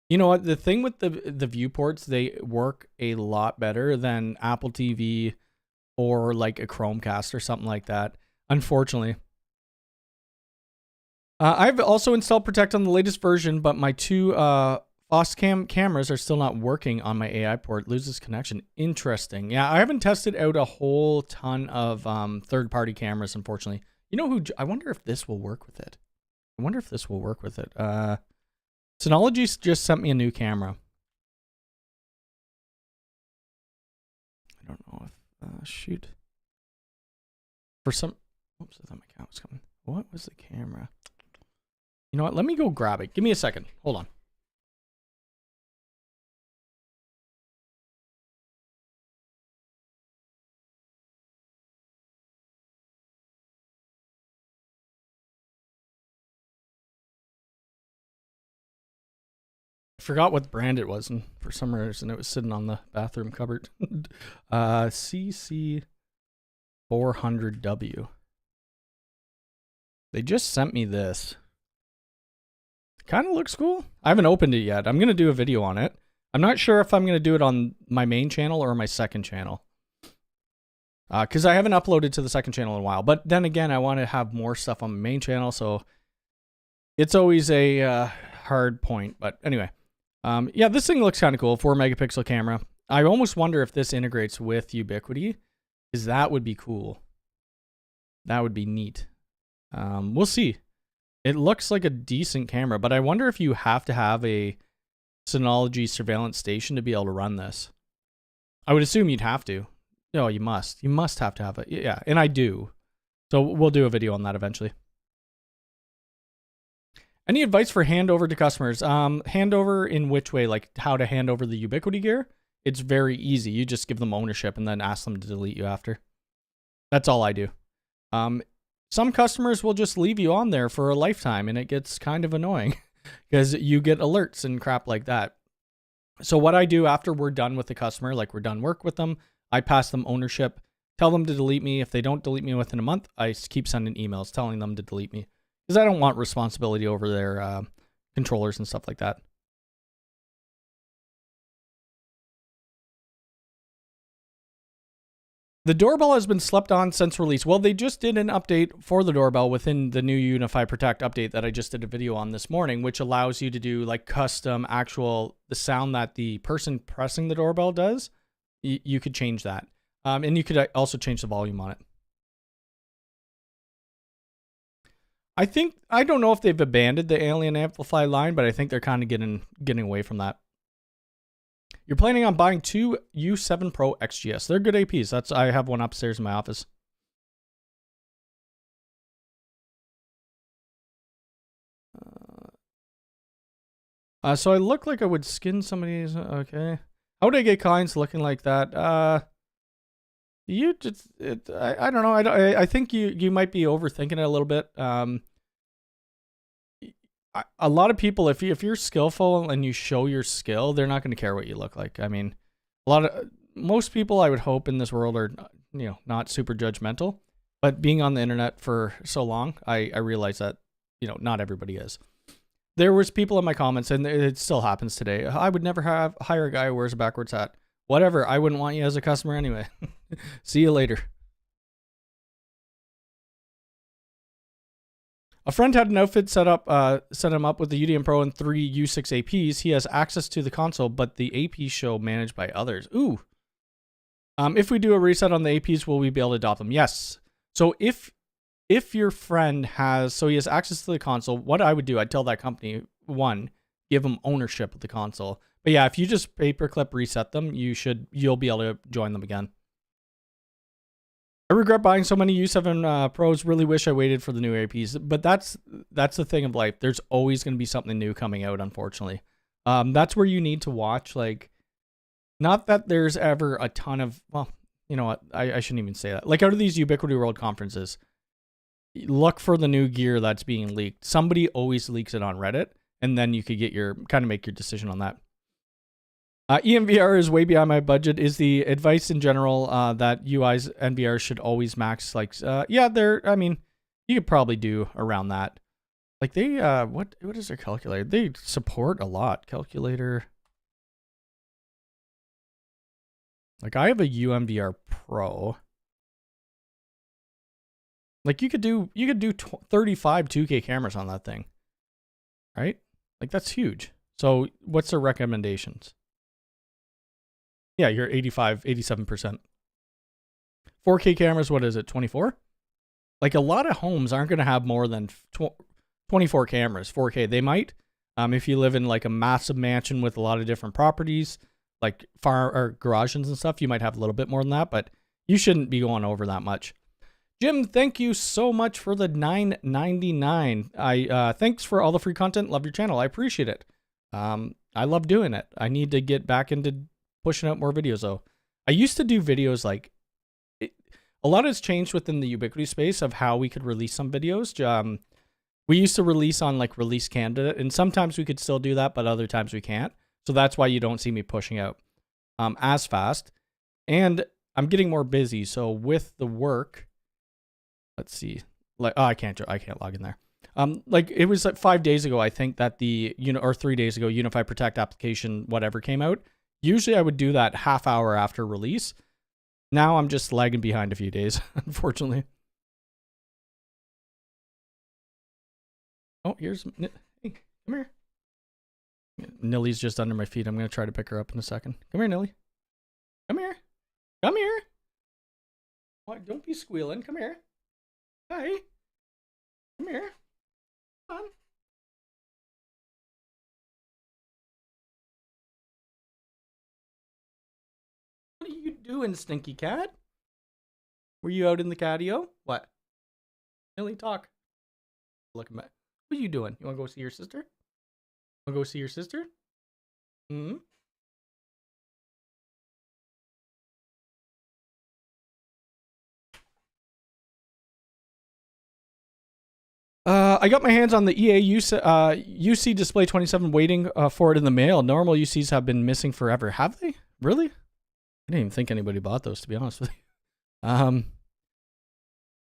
You know what? The thing with the viewports, they work a lot better than Apple TV or like a Chromecast or something like that, unfortunately. I've also installed Protect on the latest version, but my two Foscam cameras are still not working on my AI port. Loses connection. Interesting. Yeah, I haven't tested out a whole ton of third-party cameras, unfortunately. You know who? I wonder if this will work with it. Synology just sent me a new camera. I don't know if, shoot. For some, oops, I thought my cat was coming. What was the camera? You know what? Let me go grab it. Give me a second. Hold on. I forgot what brand it was, and for some reason it was sitting on the bathroom cupboard. CC400W. They just sent me this. Kind of looks cool. I haven't opened it yet. I'm going to do a video on it. I'm not sure if I'm going to do it on my main channel or my second channel. Because I haven't uploaded to the second channel in a while. But then again, I want to have more stuff on my main channel, so it's always a hard point. But anyway. Yeah, this thing looks kind of cool. 4 megapixel camera. I almost wonder if this integrates with Ubiquiti, because that would be cool. That would be neat. We'll see. It looks like a decent camera, but I wonder if you have to have a Synology surveillance station to be able to run this. I would assume you'd have to. No, you must. You must have to have it. Yeah, and I do. So we'll do a video on that eventually. Any advice for handover to customers? Handover in which way? Like how to hand over the Ubiquiti gear? It's very easy. You just give them ownership and then ask them to delete you after. That's all I do. Some customers will just leave you on there for a lifetime, and it gets kind of annoying because you get alerts and crap like that. So what I do after we're done with the customer, like we're done work with them, I pass them ownership, tell them to delete me. If they don't delete me within a month, I keep sending emails telling them to delete me because I don't want responsibility over their controllers and stuff like that. The doorbell has been slept on since release. Well, they just did an update for the doorbell within the new UniFi Protect update that I just did a video on this morning, which allows you to do like custom the sound that the person pressing the doorbell does. You could change that. And you could also change the volume on it. I don't know if they've abandoned the Alien Amplify line, but I think they're kind of getting away from that. You're planning on buying 2 U7 Pro XGS. They're good APs. I have one upstairs in my office. So I look like I would skin somebody's. Okay. How would I get clients looking like that? I don't know. I think you might be overthinking it a little bit. A lot of people, if you're skillful and you show your skill, they're not going to care what you look like. I mean, most people I would hope in this world are, not super judgmental, but being on the internet for so long, I realize that, not everybody is. There was people in my comments, and it still happens today. I would never hire a guy who wears a backwards hat. Whatever. I wouldn't want you as a customer anyway. See you later. A friend had an outfit set him up with the UDM Pro and 3 U6 APs. He has access to the console, but the APs show managed by others. Ooh. If we do a reset on the APs, will we be able to adopt them? Yes. So if your friend he has access to the console, what I would do, I'd tell that company, one, give them ownership of the console. But yeah, if you just paperclip reset them, you'll be able to join them again. I regret buying so many U7 Pros. Really wish I waited for the new APs, but that's the thing of life. There's always going to be something new coming out, unfortunately. That's where you need to watch. Like, not that there's ever a ton of, well, you know what? I shouldn't even say that. Like, out of these Ubiquiti World conferences, look for the new gear that's being leaked. Somebody always leaks it on Reddit, and then you could make your decision on that. EMVR is way beyond my budget. Is the advice in general that UI's NVR should always max? Yeah, I mean, you could probably do around that. Like they, what is their calculator? They support a lot. Calculator. Like I have a UMVR Pro. Like you could do 35 2K cameras on that thing, right? Like that's huge. So what's their recommendations? Yeah, you're 87%. 4K cameras, what is it, 24? Like a lot of homes aren't going to have more than 24 cameras, 4K. They might, if you live in like a massive mansion with a lot of different properties, like garages and stuff, you might have a little bit more than that, but you shouldn't be going over that much. Jim, thank you so much for the $9.99. Thanks for all the free content. Love your channel. I appreciate it. I love doing it. I need to get back into pushing out more videos though. I used to do videos like a lot has changed within the Ubiquiti space of how we could release some videos. We used to release on like release candidate, and sometimes we could still do that, but other times we can't. So that's why you don't see me pushing out as fast. And I'm getting more busy. So with the work, let's see, like I can't log in there. Like it was like 5 days ago, I think that or 3 days ago, UniFi Protect application, whatever came out. Usually I would do that half hour after release. Now I'm just lagging behind a few days, unfortunately. Oh, hey, come here. Nilly's just under my feet. I'm going to try to pick her up in a second. Come here, Nilly. Come here. Come here. What? Don't be squealing. Come here. Hi. Come here. Come on. What are you doing, stinky cat? Were you out in the catio? What? Millie, talk. Look at me. What are you doing? You want to go see your sister? Want to go see your sister? Hmm? I got my hands on the EA UC Display 27 waiting for it in the mail. Normal UCs have been missing forever. Have they? Really? I didn't even think anybody bought those, to be honest with you.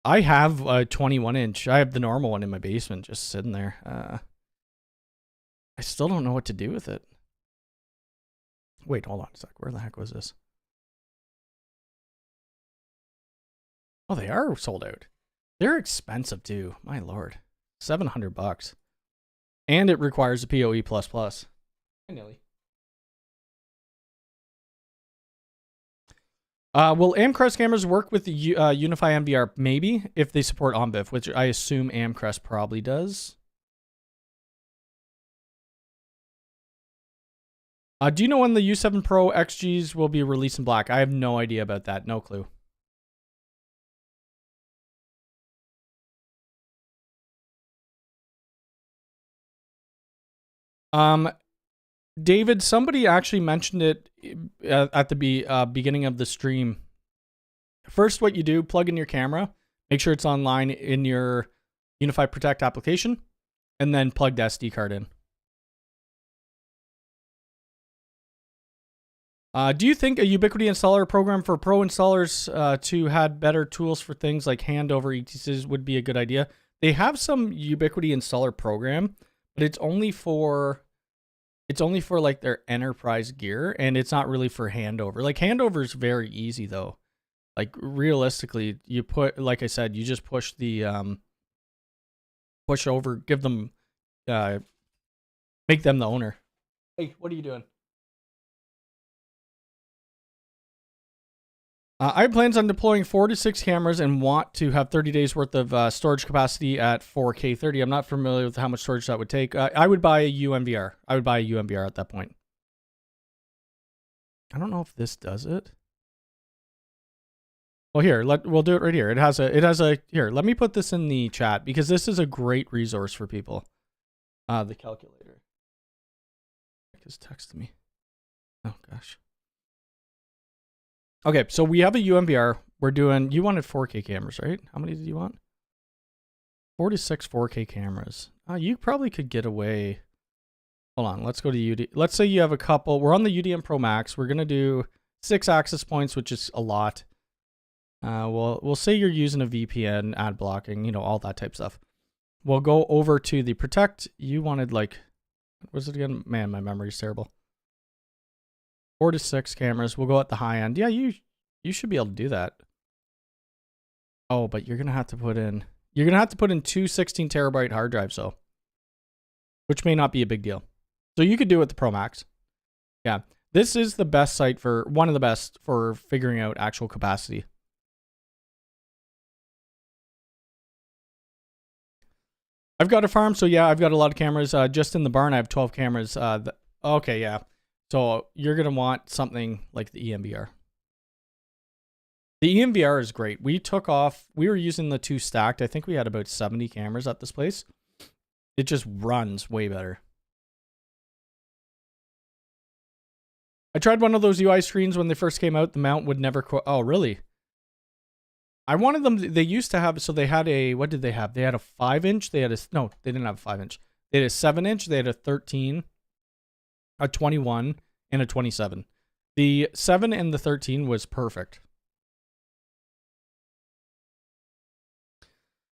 I have a 21-inch. I have the normal one in my basement just sitting there. I still don't know what to do with it. Wait, hold on a sec. Where the heck was this? Oh, they are sold out. They're expensive too. My lord. $700. And it requires a PoE++. Hi, Nilly. Will Amcrest cameras work with the UniFi MVR? Maybe, if they support OnBIF, which I assume Amcrest probably does. Do you know when the U7 Pro XGs will be released in black? I have no idea about that. No clue. David, somebody actually mentioned it at the beginning of the stream. First, what you do, plug in your camera, make sure it's online in your UniFi Protect application, and then plug the SD card in. Do you think a Ubiquiti installer program for pro installers to had better tools for things like handover ETCs would be a good idea? They have some Ubiquiti installer program, but it's only for like their enterprise gear, and it's not really for handover. Like handover is very easy though. Like realistically, you put, like I said, you just push the push over, give them make them the owner. Hey, what are you doing? I have plans on deploying 4 to 6 cameras and want to have 30 days worth of storage capacity at 4K 30. I'm not familiar with how much storage that would take. I would buy a UMVR. I would buy a UMVR at that point. I don't know if this does it. Well, here, we'll do it right here. It has a here. Let me put this in the chat because this is a great resource for people. The calculator. Just text me. Oh gosh. Okay, so we have a UMVR. We're doing, you wanted 4K cameras, right? How many did you want? 46 4K cameras. You probably could get away. Hold on, let's go to UD. Let's say you have a couple. We're on the UDM Pro Max. We're gonna do 6 access points, which is a lot. We'll say you're using a VPN, ad blocking, you know, all that type stuff. We'll go over to the Protect. You wanted like, what was it again? Man, my memory's terrible. 4 to 6 cameras. We'll go at the high end. Yeah, you should be able to do that. Oh, but you're gonna have to put in 2 16 terabyte hard drives though, which may not be a big deal. So you could do it with the Pro Max. Yeah, this is the best site for one of the best for figuring out actual capacity. I've got a farm, so yeah, I've got a lot of cameras. Just in the barn, I have 12 cameras. Okay, yeah. So you're going to want something like the EMVR. The EMVR is great. We were using the 2 stacked. I think we had about 70 cameras at this place. It just runs way better. I tried one of those UI screens when they first came out. The mount would never oh, really? I wanted them, they used to have, so they had a, what did they have? They had a 5-inch. No, they didn't have a 5-inch. They had a 7-inch. They had a 13. A 21 and a 27. The 7 and the 13 was perfect.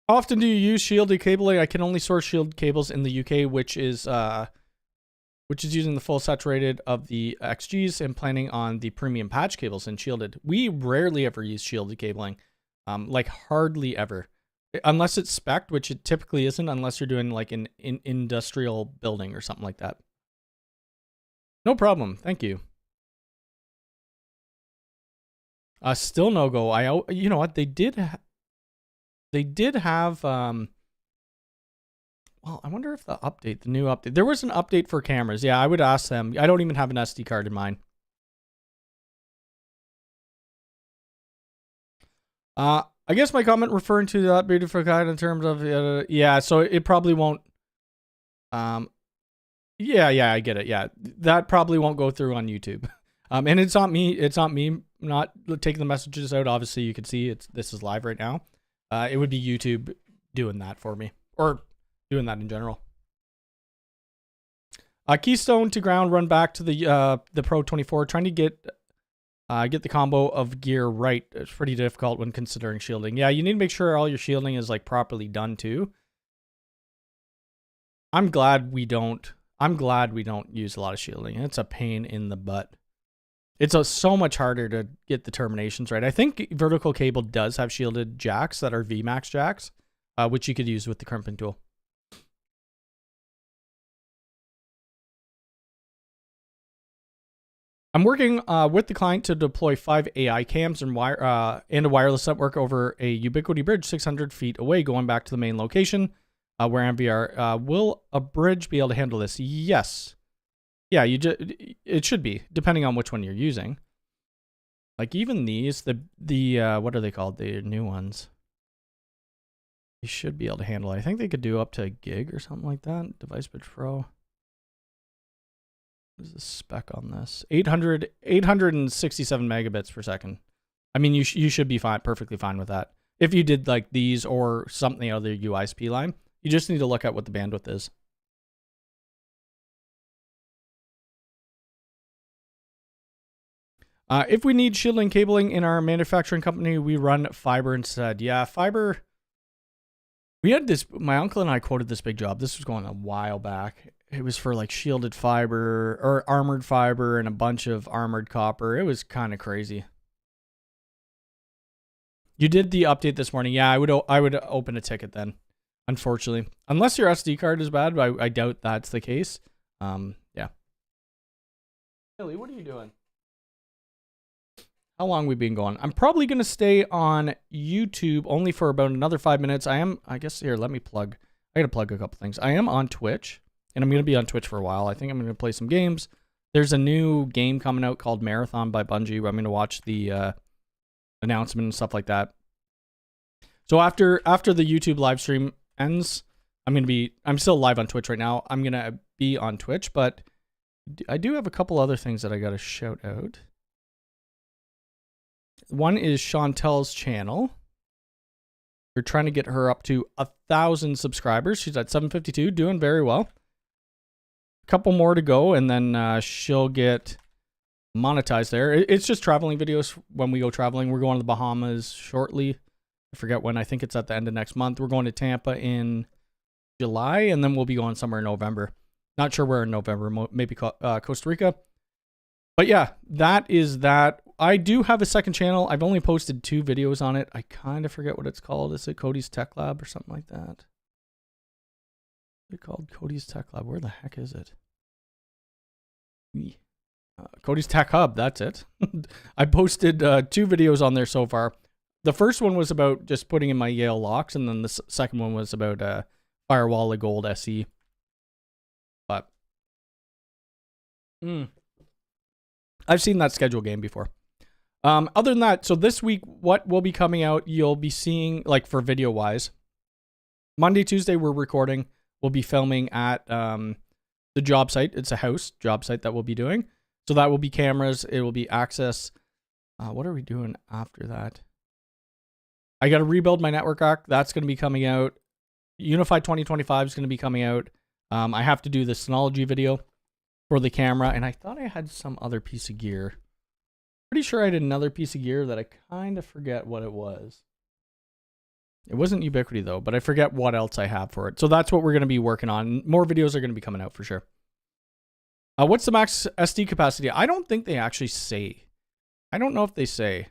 How often do you use shielded cabling? I can only source shielded cables in the UK, which is using the full saturated of the XGs and planning on the premium patch cables and shielded. We rarely ever use shielded cabling, like hardly ever, unless it's spec'd, which it typically isn't, unless you're doing like an industrial building or something like that. No problem. Thank you. Still no go. You know what? They did have, well, I wonder if the new update, there was an update for cameras. Yeah, I would ask them. I don't even have an SD card in mine. I guess my comment referring to that beautiful guide in terms of, yeah, so it probably won't, yeah, I get it. Yeah, that probably won't go through on YouTube. And it's not me not taking the messages out. Obviously you can see this is live right now. It would be YouTube doing that for me, or doing that in general. Keystone to ground, run back to the Pro 24, trying to get the combo of gear right. It's pretty difficult when considering shielding. Yeah, you need to make sure all your shielding is like properly done too. I'm glad we don't use a lot of shielding. It's a pain in the butt. It's so much harder to get the terminations right. I think vertical cable does have shielded jacks that are VMAX jacks, which you could use with the crimping tool. I'm working with the client to deploy 5 AI cams and a wireless network over a Ubiquiti bridge 600 feet away, going back to the main location where MVR. Will a bridge be able to handle this? Yes. Yeah, it should be, depending on which one you're using. Like even these, the what are they called? The new ones. You should be able to handle it. I think they could do up to a gig or something like that. Device Bridge Pro. What is the spec on this? 867 megabits per second. I mean, you should be fine, perfectly fine with that. If you did like these or something other UISP line, you just need to look at what the bandwidth is. If we need shielding cabling in our manufacturing company, we run fiber instead. Yeah, fiber. We had this, my uncle and I quoted this big job. This was going a while back. It was for like shielded fiber or armored fiber and a bunch of armored copper. It was kind of crazy. You did the update this morning. Yeah, I would open a ticket then, unfortunately. Unless your SD card is bad, but I doubt that's the case. Yeah. Billy, what are you doing? How long we been going? I'm probably going to stay on YouTube only for about another 5 minutes. I guess here, let me plug. I got to plug a couple things. I am on Twitch, and I'm going to be on Twitch for a while. I think I'm going to play some games. There's a new game coming out called Marathon by Bungie, where I'm going to watch the announcement and stuff like that. So after the YouTube live stream ends, I'm still live on Twitch right now. I'm going to be on Twitch, but I do have a couple other things that I got to shout out. One is Chantel's channel. We're trying to get her up to 1,000 subscribers. She's at 752, doing very well. A couple more to go, and then she'll get monetized there. It's just traveling videos when we go traveling. We're going to the Bahamas shortly. I forget when. I think it's at the end of next month. We're going to Tampa in July, and then we'll be going somewhere in November. Not sure where in November, maybe Costa Rica. But yeah, that is that. I do have a second channel. I've only posted 2 videos on it. I kind of forget what it's called. Is it Cody's Tech Lab or something like that? Is it called Cody's Tech Lab? Where the heck is it? Cody's Tech Hub, that's it. I posted 2 videos on there so far. The first one was about just putting in my Yale locks, and then the second one was about Firewall of Gold SE. But I've seen that schedule game before. Other than that, so this week, what will be coming out, you'll be seeing, like for video-wise, Monday, Tuesday, we're recording. We'll be filming at the job site. It's a house job site that we'll be doing. So that will be cameras. It will be access. What are we doing after that? I got to rebuild my network arc. That's going to be coming out. UniFi 2025 is going to be coming out. I have to do the Synology video for the camera, and I thought I had some other piece of gear. Pretty sure I had another piece of gear that I kind of forget what it was. It wasn't Ubiquiti though, but I forget what else I have for it. So that's what we're going to be working on. More videos are going to be coming out for sure. What's the max SD capacity? I don't think they actually say. I don't know if they say.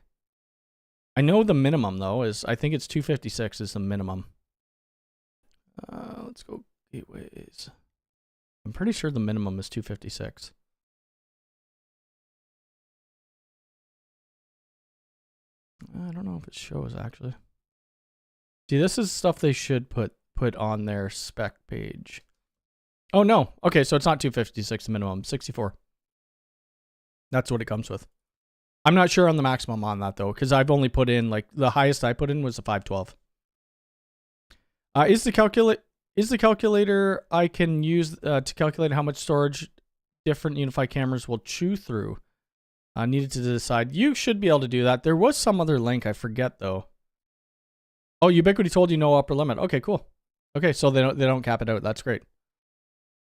I know the minimum though is, I think it's 256 is the minimum. Let's go gateways. I'm pretty sure the minimum is 256. I don't know if it shows actually. See, this is stuff they should put on their spec page. Oh no. Okay, so it's not 256 minimum, 64. That's what it comes with. I'm not sure on the maximum on that though, because I've only put in like the highest I put in was a 512. Is the calculator I can use to calculate how much storage different UniFi cameras will chew through? Needed to decide. You should be able to do that. There was some other link, I forget though. Oh, Ubiquiti told you no upper limit. Okay, cool. Okay, so they don't cap it out. That's great.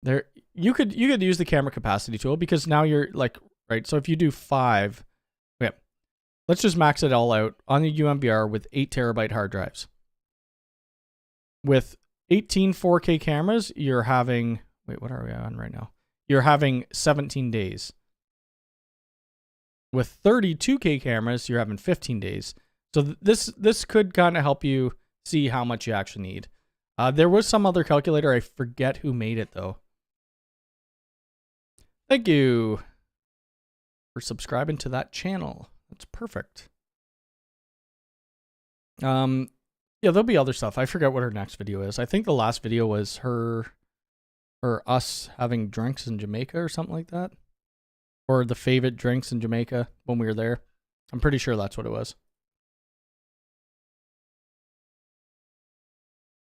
There, you could use the camera capacity tool because now you're like, right. So if you do 5, okay, let's just max it all out on the UMBR with 8 terabyte hard drives. With 18 4K cameras, you're having, wait, what are we on right now? You're having 17 days. With 32K cameras, you're having 15 days. So this could kind of help you see how much you actually need. There was some other calculator. I forget who made it though. Thank you for subscribing to that channel. That's perfect. Yeah, there'll be other stuff. I forget what her next video is. I think the last video was her or us having drinks in Jamaica or something like that. Or the favorite drinks in Jamaica when we were there. I'm pretty sure that's what it was.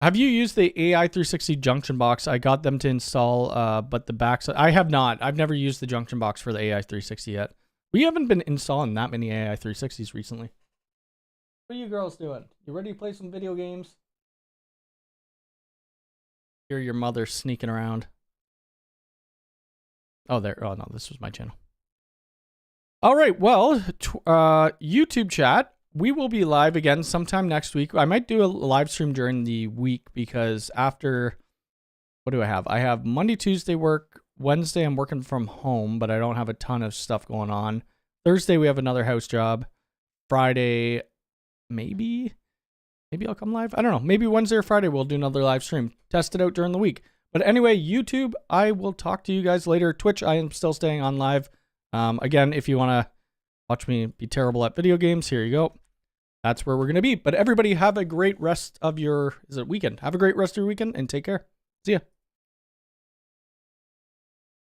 Have you used the AI360 junction box? I got them to install, but the backs... I have not. I've never used the junction box for the AI360 yet. We haven't been installing that many AI360s recently. What are you girls doing? You ready to play some video games? Hear your mother sneaking around. Oh, there. Oh, no, this was my channel. All right, well, YouTube chat. We will be live again sometime next week. I might do a live stream during the week because after, what do I have? I have Monday, Tuesday work. Wednesday, I'm working from home, but I don't have a ton of stuff going on. Thursday, we have another house job. Friday, maybe I'll come live. I don't know. Maybe Wednesday or Friday, we'll do another live stream. Test it out during the week. But anyway, YouTube, I will talk to you guys later. Twitch, I am still staying on live. Again, if you want to watch me be terrible at video games, here you go. That's where we're going to be. But everybody have a great rest of your weekend. Have a great rest of your weekend and take care. See ya.